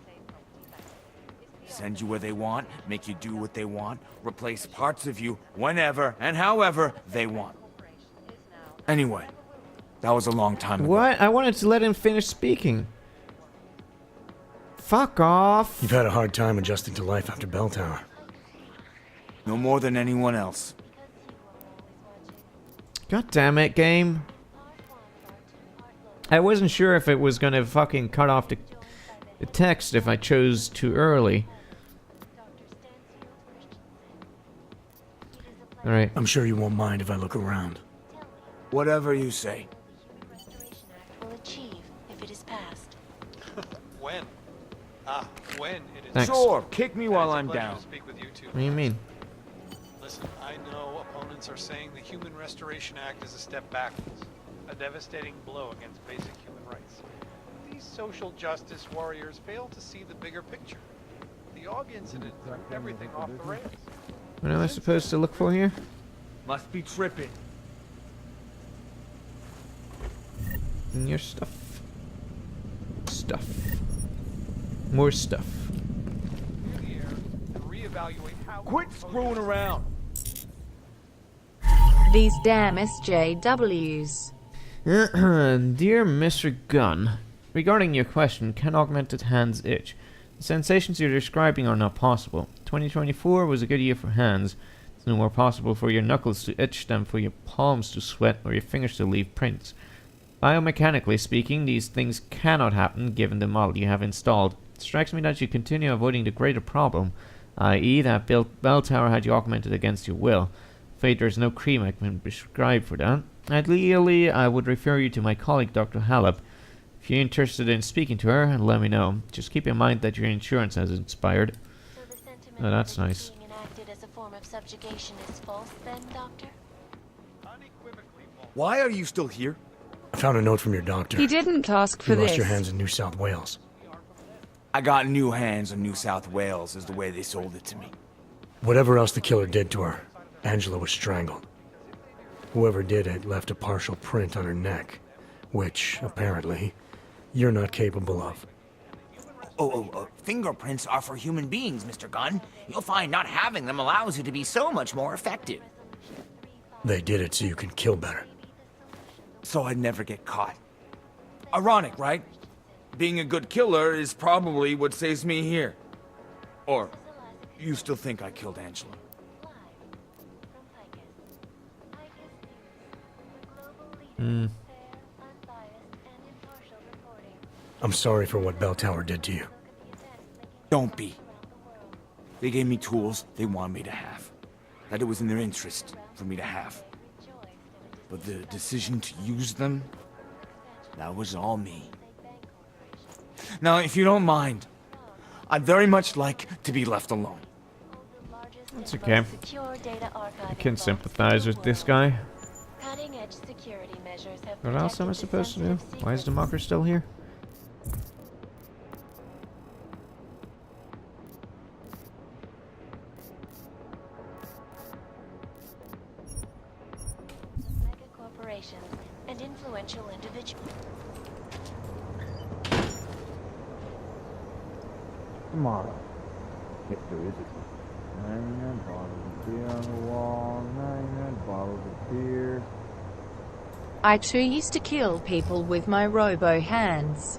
N: Send you where they want, make you do what they want, replace parts of you whenever and however they want. Anyway, that was a long time ago.
A: What? I wanted to let him finish speaking. Fuck off.
D: You've had a hard time adjusting to life after Bell Tower.
N: No more than anyone else.
A: God damn it, game. I wasn't sure if it was gonna fucking cut off the text if I chose too early. Alright.
D: I'm sure you won't mind if I look around.
N: Whatever you say.
O: Will achieve if it is passed.
P: When? When it is.
A: Thanks.
N: Sure, kick me while I'm
P: pleasure
N: down.
P: to speak with you two.
A: What do you mean?
P: Listen, I know opponents are saying the Human Restoration Act is a step backwards, a devastating blow against basic human rights. These social justice warriors fail to see the bigger picture. The Og incident threw everything off the rails.
A: What am I supposed to look for here?
N: Must be tripping.
A: In your stuff. Stuff. More stuff.
P: Clear the air and reevaluate how.
N: Quit screwing around.
C: These damn SJWs.
A: Dear Mr. Gunn, regarding your question, can augmented hands itch? The sensations you're describing are not possible. 2024 was a good year for hands. It's no more possible for your knuckles to itch than for your palms to sweat or your fingers to leave prints. Biomechanically speaking, these things cannot happen given the model you have installed. It strikes me that you continue avoiding the greater problem, i.e. that bell tower had you augmented against your will. Afraid there's no cream I can prescribe for that. Ideally, I would refer you to my colleague Dr. Halep. If you're interested in speaking to her, let me know. Just keep in mind that your insurance has expired. Oh, that's nice.
O: Being enacted as a form of subjugation is false, then, Doctor?
N: Why are you still here?
D: I found a note from your doctor.
C: He didn't ask for
D: You lost
C: this.
D: your hands in New South Wales.
N: I got new hands in New South Wales, is the way they sold it to me.
D: Whatever else the killer did to her, Angela was strangled. Whoever did it left a partial print on her neck, which, apparently, you're not capable of.
N: Fingerprints are for human beings, Mr. Gunn. You'll find not having them allows you to be so much more effective.
D: They did it so you can kill better.
N: So I'd never get caught. Ironic, right? Being a good killer is probably what saves me here. Or, you still think I killed Angela?
D: I'm sorry for what Bell Tower did to you.
N: Don't be. They gave me tools they wanted me to have. That it was in their interest for me to have. But the decision to use them, that was all me. Now, if you don't mind, I'd very much like to be left alone.
A: It's okay. I can sympathize with this guy. What else am I supposed to do? Why is the Mocker still here?
O: And influential individuals.
H: Tomorrow, if there is a tomorrow. 99 bottles of beer on the wall, 99 bottles of beer.
C: I too used to kill people with my robo hands.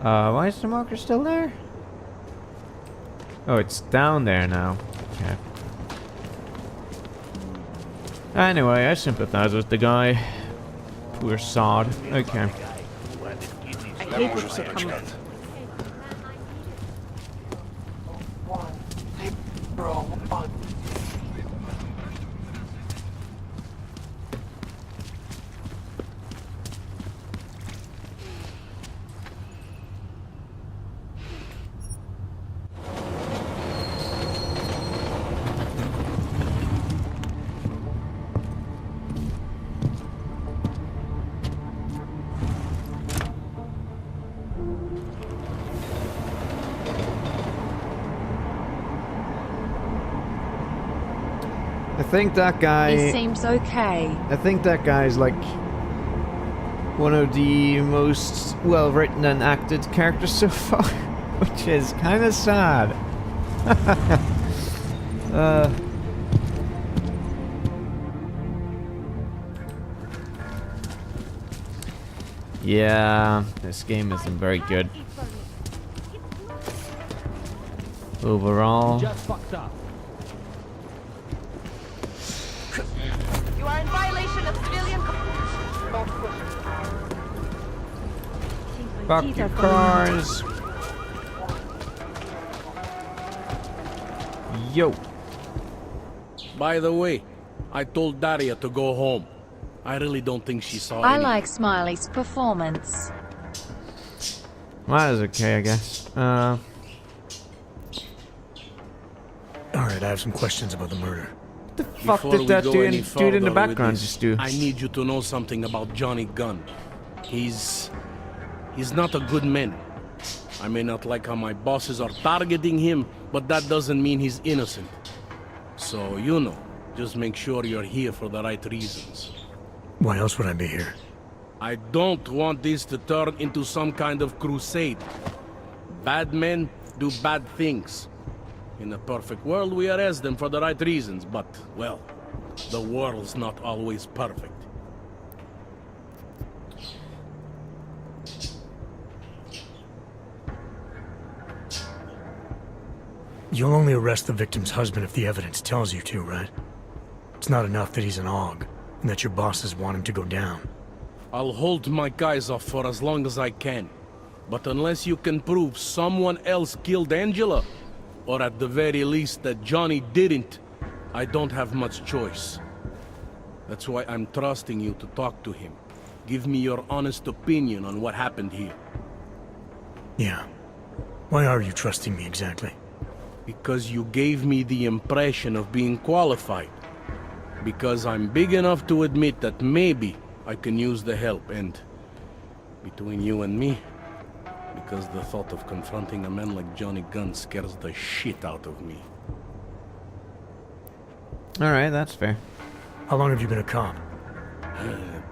A: Why is the marker still there? Oh, it's down there now. Okay. Anyway, I sympathize with the guy. Poor sod. Okay.
I: I hate when shit comes.
A: I think that guy...
C: He seems okay.
A: I think that guy's like one of the most well-written and acted characters so far, which is kind of sad. Yeah, this game isn't very good overall.
I: Just fucked up.
O: You are in violation of civilian.
A: Fuck your cars. Yo.
Q: By the way, I told Daria to go home. I really don't think she saw
C: I
Q: any.
C: like Smiley's performance.
A: Well, that is okay, I guess.
D: Alright, I have some questions about the murder.
A: What the fuck did that dude in the background just do?
Q: I need you to know something about Johnny Gunn. He's not a good man. I may not like how my bosses are targeting him, but that doesn't mean he's innocent. So, you know, just make sure you're here for the right reasons.
D: Why else would I be here?
Q: I don't want this to turn into some kind of crusade. Bad men do bad things. In a perfect world, we arrest them for the right reasons, but, well, the world's not always perfect.
D: You'll only arrest the victim's husband if the evidence tells you to, right? It's not enough that he's an AUG, and that your bosses want him to go down.
Q: I'll hold my guys off for as long as I can. But unless you can prove someone else killed Angela, or at the very least that Johnny didn't, I don't have much choice. That's why I'm trusting you to talk to him. Give me your honest opinion on what happened here.
D: Yeah. Why are you trusting me exactly?
Q: Because you gave me the impression of being qualified. Because I'm big enough to admit that maybe I can use the help, and between you and me, because the thought of confronting a man like Johnny Gunn scares the shit out of me.
A: Alright, that's fair.
D: How long have you been a cop?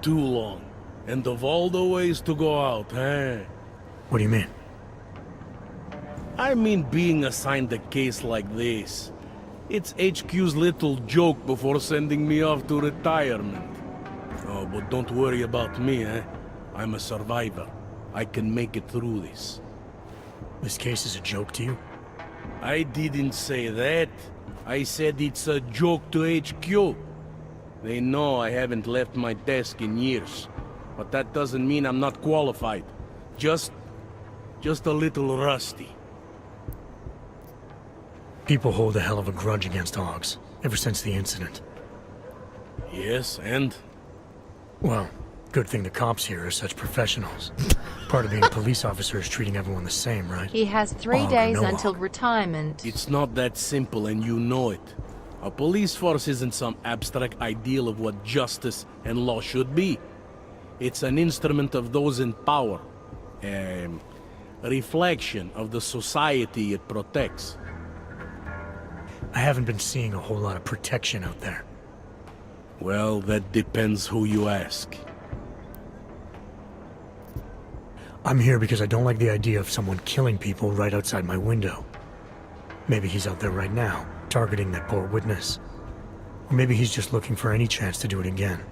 Q: Too long. And of all the ways to go out, eh?
D: What do you mean?
Q: I mean being assigned a case like this. It's HQ's little joke before sending me off to retirement. Oh, but don't worry about me, eh? I'm a survivor. I can make it through this.
D: This case is a joke to you?
Q: I didn't say that. I said it's a joke to HQ. They know I haven't left my desk in years. But that doesn't mean I'm not qualified. Just a little rusty.
D: People hold a hell of a grudge against Augs, ever since the incident.
Q: Yes, and?
D: Well, good thing the cops here are such professionals. Part of being a police officer is treating everyone the same, right?
C: He has 3
D: Aug or
C: days
D: no
C: until
D: Aug.
C: retirement.
Q: It's not that simple, and you know it. A police force isn't some abstract ideal of what justice and law should be. It's an instrument of those in power. A reflection of the society it protects.
D: I haven't been seeing a whole lot of protection out there.
Q: Well, that depends who you ask.
D: I'm here because I don't like the idea of someone killing people right outside my window. Maybe he's out there right now, targeting that poor witness. Or maybe he's just looking for any chance to do it again.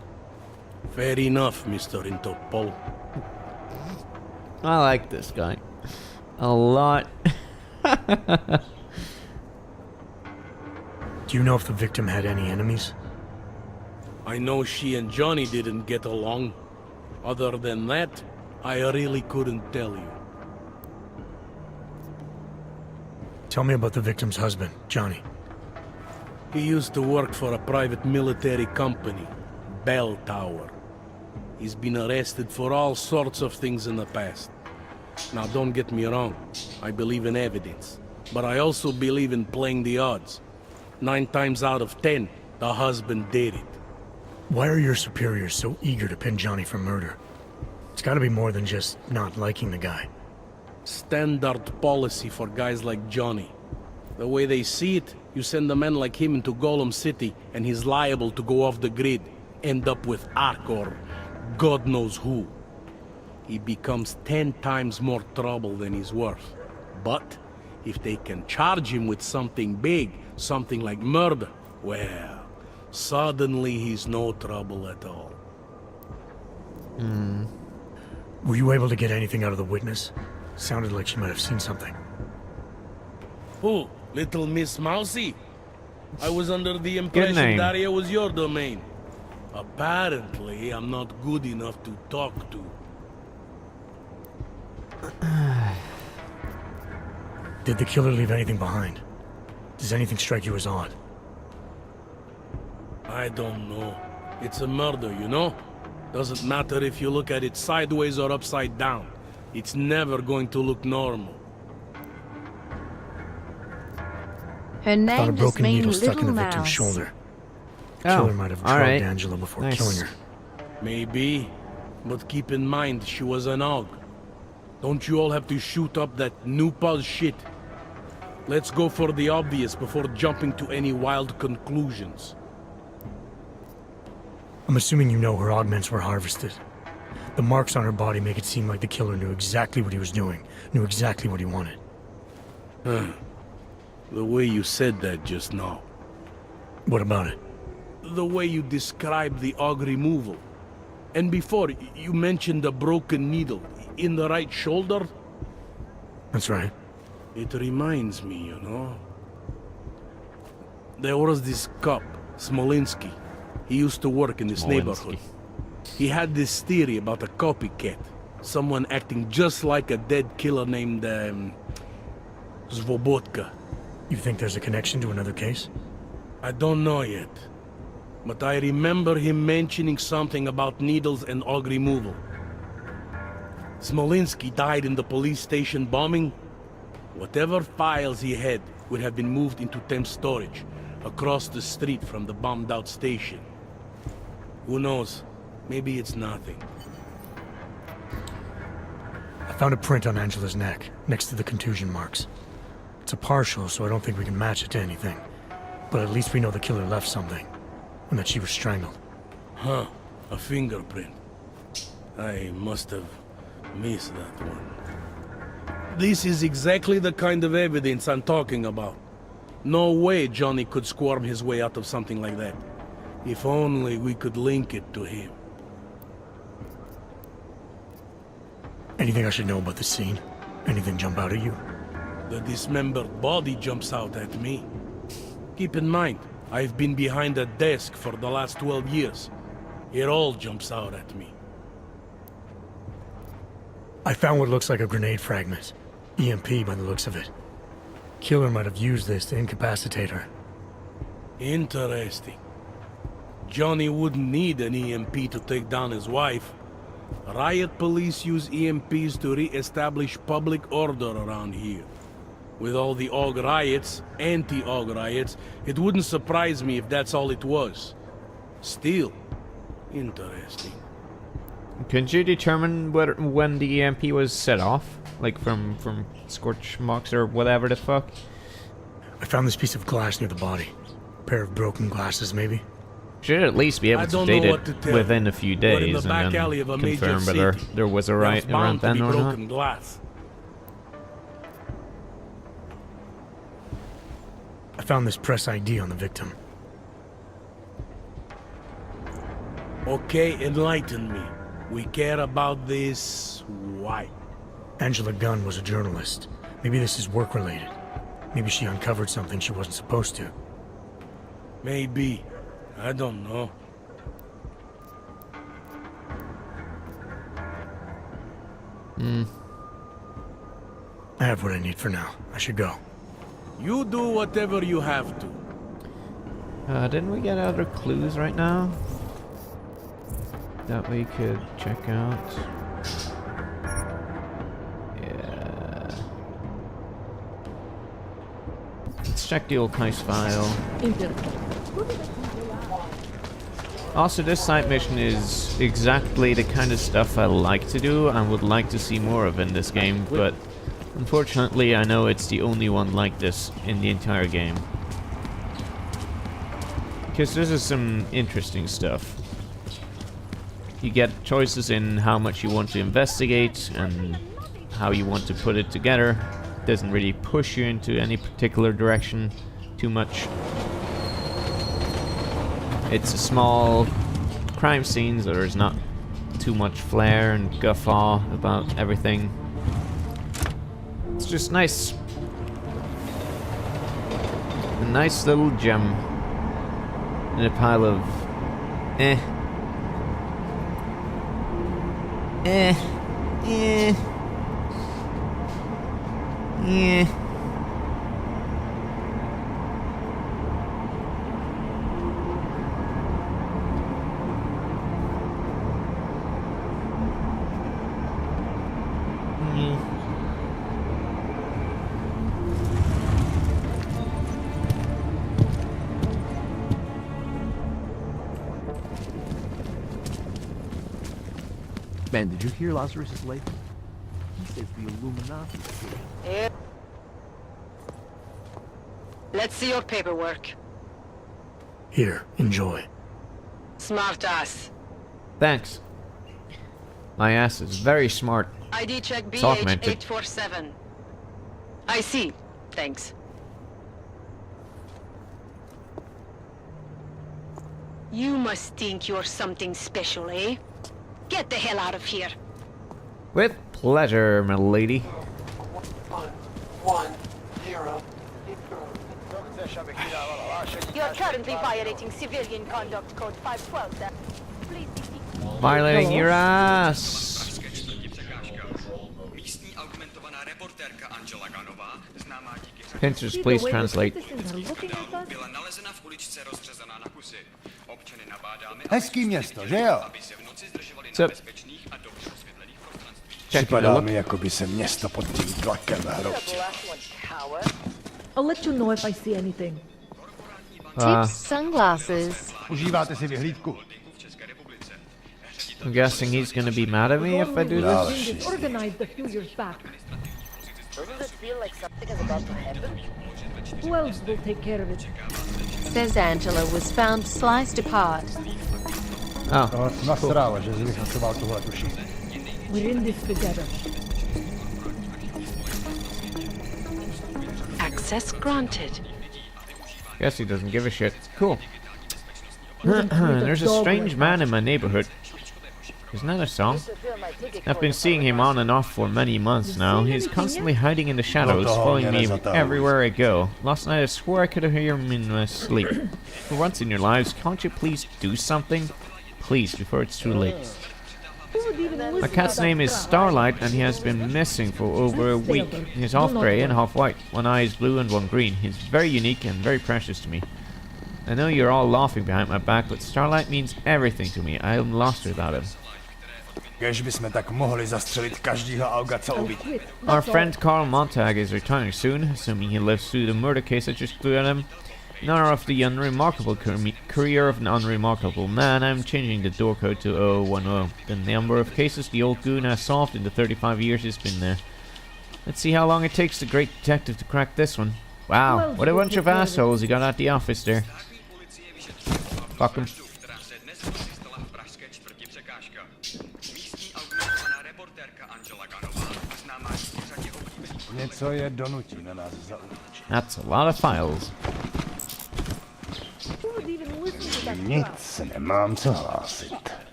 Q: Fair enough, Mr. Interpol.
A: I like this guy a lot.
D: Do you know if the victim had any enemies?
Q: I know she and Johnny didn't get along. Other than that, I really couldn't tell you.
D: Tell me about the victim's husband, Johnny.
Q: He used to work for a private military company, Bell Tower. He's been arrested for all sorts of things in the past. Now, don't get me wrong. I believe in evidence. But I also believe in playing the odds. 9 times out of 10, the husband did it.
D: Why are your superiors so eager to pin Johnny for murder? It's gotta be more than just not liking the guy.
Q: Standard policy for guys like Johnny. The way they see it, you send a man like him into Golem City, and he's liable to go off the grid, end up with Ark or God knows who. He becomes 10 times more trouble than he's worth. But if they can charge him with something big, something like murder, well, suddenly he's no trouble at all.
D: Were you able to get anything out of the witness? Sounded like she might have seen something.
Q: Who? Little Miss Mousy? I was under the impression Daria was your domain. Apparently, I'm not good enough to talk to.
D: Did the killer leave anything behind? Does anything strike you as odd?
Q: I don't know. It's a murder, you know? Doesn't matter if you look at it sideways or upside down. It's never going to look normal.
C: Her
D: Found a
C: name just
D: broken needle
C: means
D: stuck in
C: little
D: the victim's
C: mouse.
D: shoulder. Killer might have drugged Angela before killing her.
Q: Maybe, but keep in mind she was an Aug. Don't you all have to shoot up that new pause shit? Let's go for the obvious before jumping to any wild conclusions.
D: I'm assuming you know her augments were harvested. The marks on her body make it seem like the killer knew exactly what he was doing, knew exactly what he wanted.
Q: The way you said that just now.
D: What about it?
Q: The way you described the Aug removal. And before, you mentioned a broken needle in the right shoulder?
D: That's right.
Q: It reminds me, you know. There was this cop, Smolinski. He used to work in this neighborhood. He had this theory about a copycat. Someone acting just like a dead killer named, Svobotka.
D: You think there's a connection to another case?
Q: I don't know yet. But I remember him mentioning something about needles and Aug removal. Smolinski died in the police station bombing. Whatever files he had would have been moved into temp storage, across the street from the bombed-out station. Who knows? Maybe it's nothing.
D: I found a print on Angela's neck, next to the contusion marks. It's a partial, so I don't think we can match it to anything. But at least we know the killer left something, and that she was strangled.
Q: Huh, a fingerprint. I must have missed that one. This is exactly the kind of evidence I'm talking about. No way Johnny could squirm his way out of something like that. If only we could link it to him.
D: Anything I should know about the scene? Anything jump out at you?
Q: The dismembered body jumps out at me. Keep in mind, I've been behind a desk for the last 12 years. It all jumps out at me.
D: I found what looks like a grenade fragment. EMP by the looks of it. Killer might have used this to incapacitate her.
Q: Interesting. Johnny wouldn't need an EMP to take down his wife. Riot police use EMPs to re-establish public order around here. With all the AUG riots, anti-AUG riots, it wouldn't surprise me if that's all it was. Still, interesting.
A: Couldn't you determine when the EMP was set off? Like from scorch marks or whatever the fuck?
D: I found this piece of glass near the body. A pair of broken glasses, maybe?
A: Should at least be able to date it within a few days and then confirm whether there was a riot around then or not.
Q: Glass.
D: I found this press ID on the victim.
Q: Okay, enlighten me. We care about this... why?
D: Angela Gunn was a journalist. Maybe this is work-related. Maybe she uncovered something she wasn't supposed to.
Q: Maybe. I don't know.
D: I have what I need for now. I should go.
Q: You do whatever you have to.
A: Didn't we get other clues right now that we could check out? Yeah. Let's check the old case file. Also, this side mission is exactly the kind of stuff I like to do and would like to see more of in this game, but unfortunately I know it's the only one like this in the entire game. Because this is some interesting stuff. You get choices in how much you want to investigate and how you want to put it together. Doesn't really push you into any particular direction too much. It's a small crime scene, so there's not too much flair and guffaw about everything. It's just nice. A nice little gem in a pile of eh.
R: Ben, did you hear Lazarus is late? He says the Illuminati.
F: Yeah. Let's see your paperwork.
D: Here, enjoy.
F: Smart ass.
A: Thanks. My ass is very smart.
F: ID check
A: It's augmented.
F: BH847. I see. Thanks. You must think you're something special, eh? Get the hell out of here.
A: With pleasure, my lady.
O: 110. You're currently violating civilian conduct code 512, sir. Please be...
A: Violating your ass. Pincers, please translate.
B: Hezký město, že jo?
A: Připadá
B: mi, jako by se město pod tím tlakem hroutilo.
I: I'll let you know if I see anything.
C: Tips sunglasses.
B: Užíváte si vyhlídku?
A: I'm guessing he's gonna be mad at me if I do this.
I: It organized a few years back.
O: Doesn't it feel like something is about to happen?
I: Who else will take care of it?
C: Says Angela was found sliced apart.
A: Oh.
B: Nasrala, že bych potřeboval tohle tušit.
I: We're in this together.
M: Access granted.
A: Guess he doesn't give a shit. Cool. There's a strange man in my neighborhood. Isn't that a song? I've been seeing him on and off for many months now. He's constantly hiding in the shadows, following me everywhere I go. Last night I swore I could hear him in my sleep. For once in your lives, can't you please do something? Please, before it's too late. My cat's name is Starlight, and he has been missing for over a week. He's half grey and half white. One eye is blue and one green. He's very unique and very precious to me. I know you're all laughing behind my back, but Starlight means everything to me. I'm lost without him. Our friend Carl Montag is retiring soon, assuming he lives through the murder case I just threw at him. In honor of the unremarkable career of an unremarkable man, I'm changing the door code to 0010. The number of cases the old goon has solved in the 35 years he's been there. Let's see how long it takes the great detective to crack this one. Wow, what a bunch of assholes you got at the office there. Fuck him. That's a lot of files.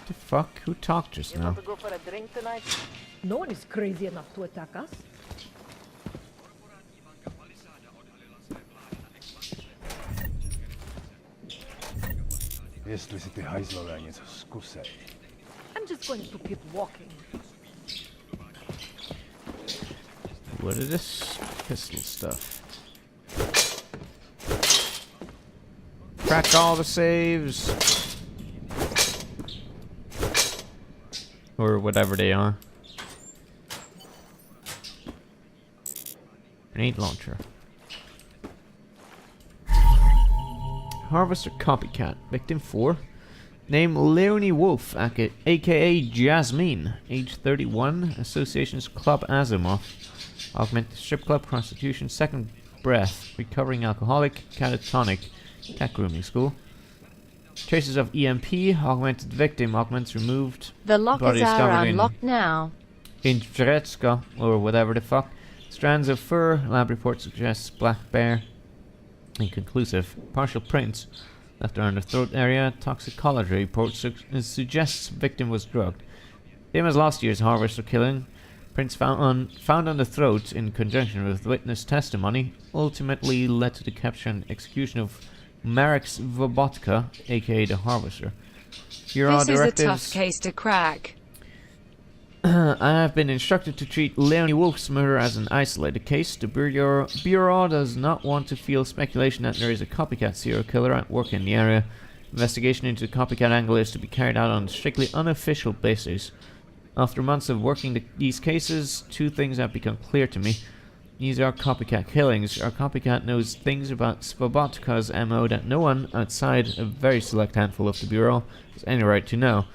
A: The fuck? Who talked just now?
I: No one is crazy enough to attack us. I'm just going to keep walking.
A: What is this pistol stuff? Crack all the saves! Or whatever they are. Grenade launcher. Harvester copycat. Victim 4. Name Leonie Wolf, aka Jasmine. Age 31. Associations Club Asimov. Augmented strip club, prostitution, second breath, recovering alcoholic, catatonic, cat grooming school. Traces of EMP, augmented victim, augments removed.
C: The lockers are unlocked now.
A: In Dretska, or whatever the fuck. Strands of fur, lab report suggests black bear. Inconclusive. Partial prints left around the throat area. Toxicology report suggests victim was drugged. Same as last year's harvester killing. Prints found on the throat in conjunction with witness testimony ultimately led to the capture and execution of Marek Svobotka, aka the Harvester. Here are
C: This is a
A: directives.
C: tough case to crack.
A: I have been instructed to treat Leonie Wolf's murder as an isolated case. The Bureau does not want to feel speculation that there is a copycat serial killer at work in the area. Investigation into the copycat angle is to be carried out on a strictly unofficial basis. After months of working these cases, two things have become clear to me. These are copycat killings. Our copycat knows things about Svobodka's MO that no one outside a very select handful of the Bureau has any right to know.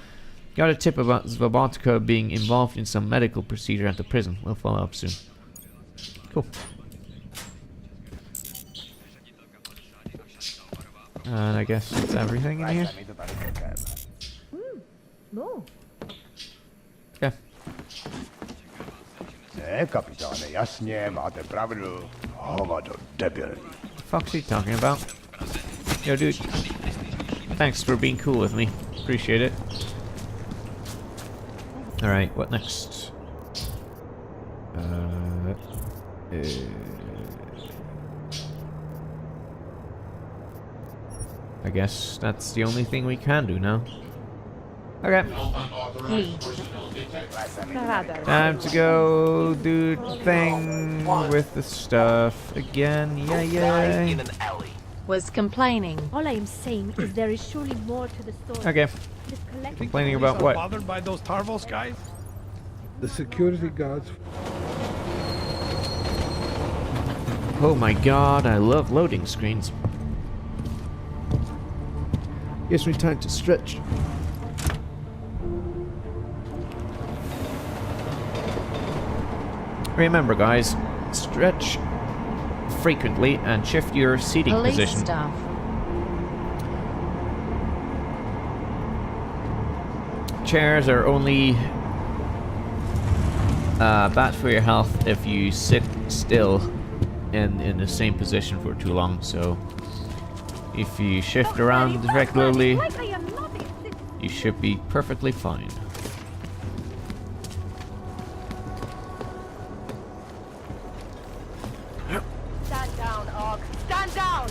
A: Got a tip about Svobodka being involved in some medical procedure at the prison. We'll follow up soon. Cool. And I guess that's everything in here.
I: No.
A: Okay.
B: Kapitane, jasně, máte pravdu. Hovado, debilní.
A: The fuck's he talking about? Yo, dude. Thanks for being cool with me. Appreciate it. Alright, what next? I guess that's the only thing we can do now. Okay. Time to go do thing with the stuff again. Yeah.
C: Was complaining.
G: All I'm saying is there is surely more to the story.
A: Okay. Complaining about what?
P: Bothered by those Tarvos guys?
S: The security guards.
A: Oh my god, I love loading screens. Gives me time to stretch. Remember guys, stretch frequently and shift your seating
C: Police
A: position.
C: Stuff.
A: Chairs are only bad for your health if you sit still in the same position for too long. So if you shift around regularly, you should be perfectly fine.
O: Stand down, Og. Stand down!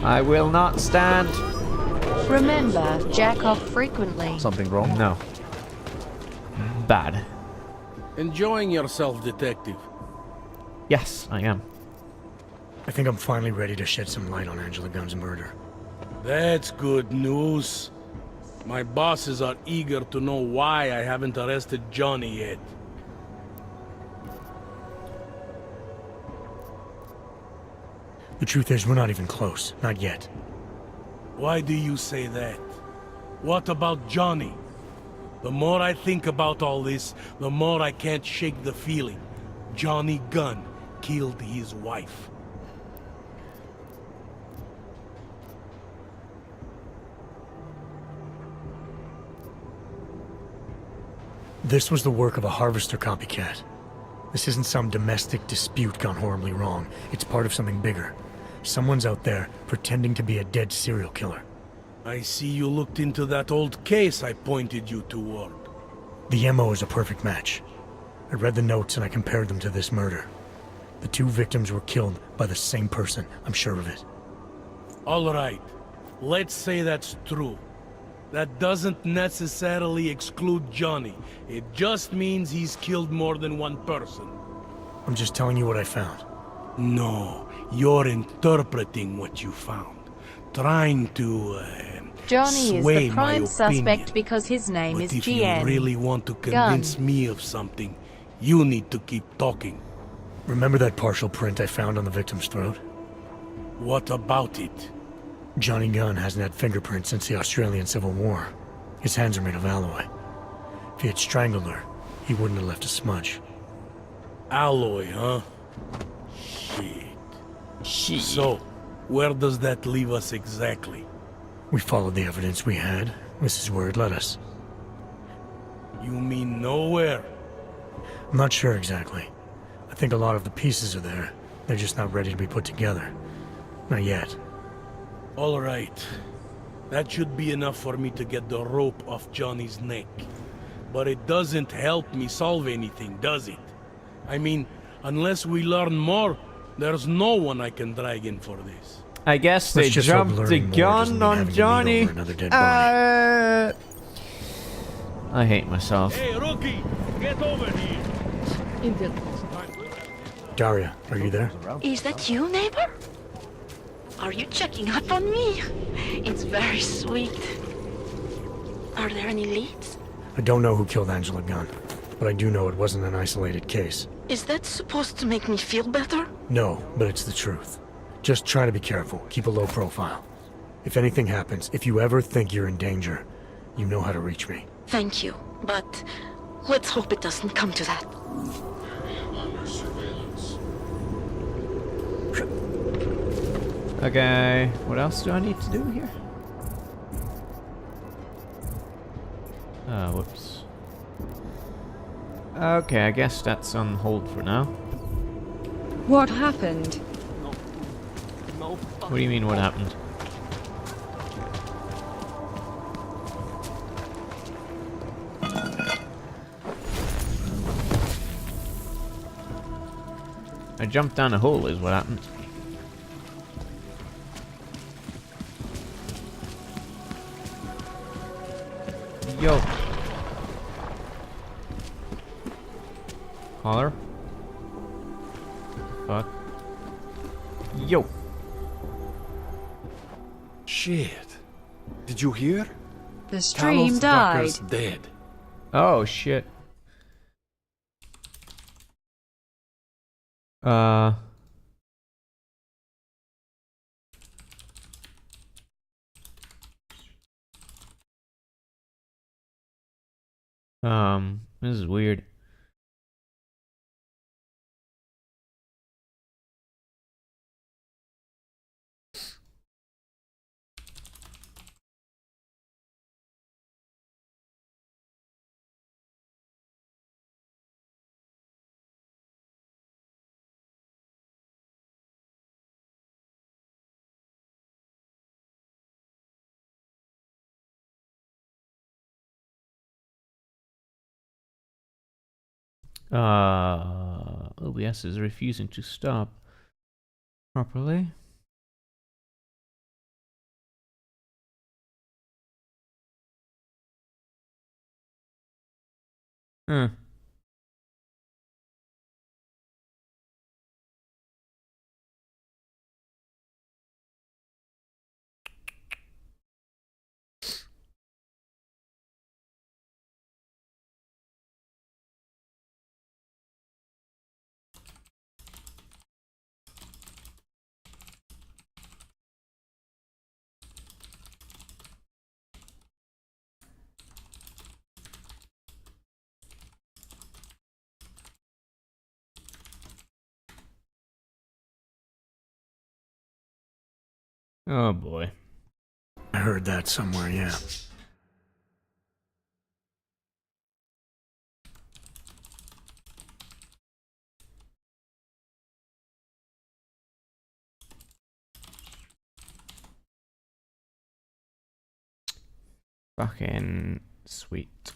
A: I will not stand.
C: Remember, jack off frequently.
R: Something wrong?
A: No. Bad.
Q: Enjoying yourself, detective?
A: Yes, I am.
D: I think I'm finally ready to shed some light on Angela Gunn's murder.
Q: That's good news. My bosses are eager to know why I haven't arrested Johnny yet.
D: The truth is, we're not even close. Not yet.
Q: Why do you say that? What about Johnny? The more I think about all this, the more I can't shake the feeling. Johnny Gunn killed his wife.
D: This was the work of a harvester copycat. This isn't some domestic dispute gone horribly wrong. It's part of something bigger. Someone's out there pretending to be a dead serial killer.
Q: I see you looked into that old case I pointed you toward.
D: The MO is a perfect match. I read the notes and I compared them to this murder. The two victims were killed by the same person, I'm sure of it.
Q: All right, let's say that's true. That doesn't necessarily exclude Johnny. It just means he's killed more than one person.
D: I'm just telling you what I found.
Q: No, you're interpreting what you found. Trying to,
C: Johnny is
Q: sway
C: the
Q: my
C: prime suspect
Q: opinion.
C: because his name
Q: But
C: is
Q: if
C: GN.
Q: you really want to convince me of something, you need to keep talking.
D: Remember that partial print I found on the victim's throat?
Q: What about it?
D: Johnny Gunn hasn't had fingerprints since the Australian Civil War. His hands are made of alloy. If he had strangled her, he wouldn't have left a smudge.
Q: Alloy, huh? Shit. So, where does that leave us exactly?
D: We followed the evidence we had. This is where it led us.
Q: You mean nowhere?
D: I'm not sure exactly. I think a lot of the pieces are there. They're just not ready to be put together. Not yet.
Q: All right. That should be enough for me to get the rope off Johnny's neck. But it doesn't help me solve anything, does it? I mean, unless we learn more, there's no one I can drag in for this.
A: I guess they jumped the gun on Johnny. I hate myself.
Q: Hey, rookie! Get over here!
D: Daria, are you there?
T: Is that you, neighbor? Are you checking up on me? It's very sweet. Are there any leads?
D: I don't know who killed Angela Gunn, but I do know it wasn't an isolated case.
T: Is that supposed to make me feel better?
D: No, but it's the truth. Just try to be careful. Keep a low profile. If anything happens, if you ever think you're in danger, you know how to reach me.
T: Thank you, but let's hope it doesn't come to that.
A: Okay, what else do I need to do here? Whoops. Okay, I guess that's on hold for now.
C: What happened?
A: What do you mean, what happened? I jumped down a hole is what happened. Yo. Holler. Fuck. Yo.
N: Shit. Did you hear?
C: The stream died.
N: Carlos Vacca's dead.
A: Oh shit. This is weird. OBS is refusing to stop properly. Huh. Oh boy.
D: I heard that somewhere, yeah.
A: Fucking sweet.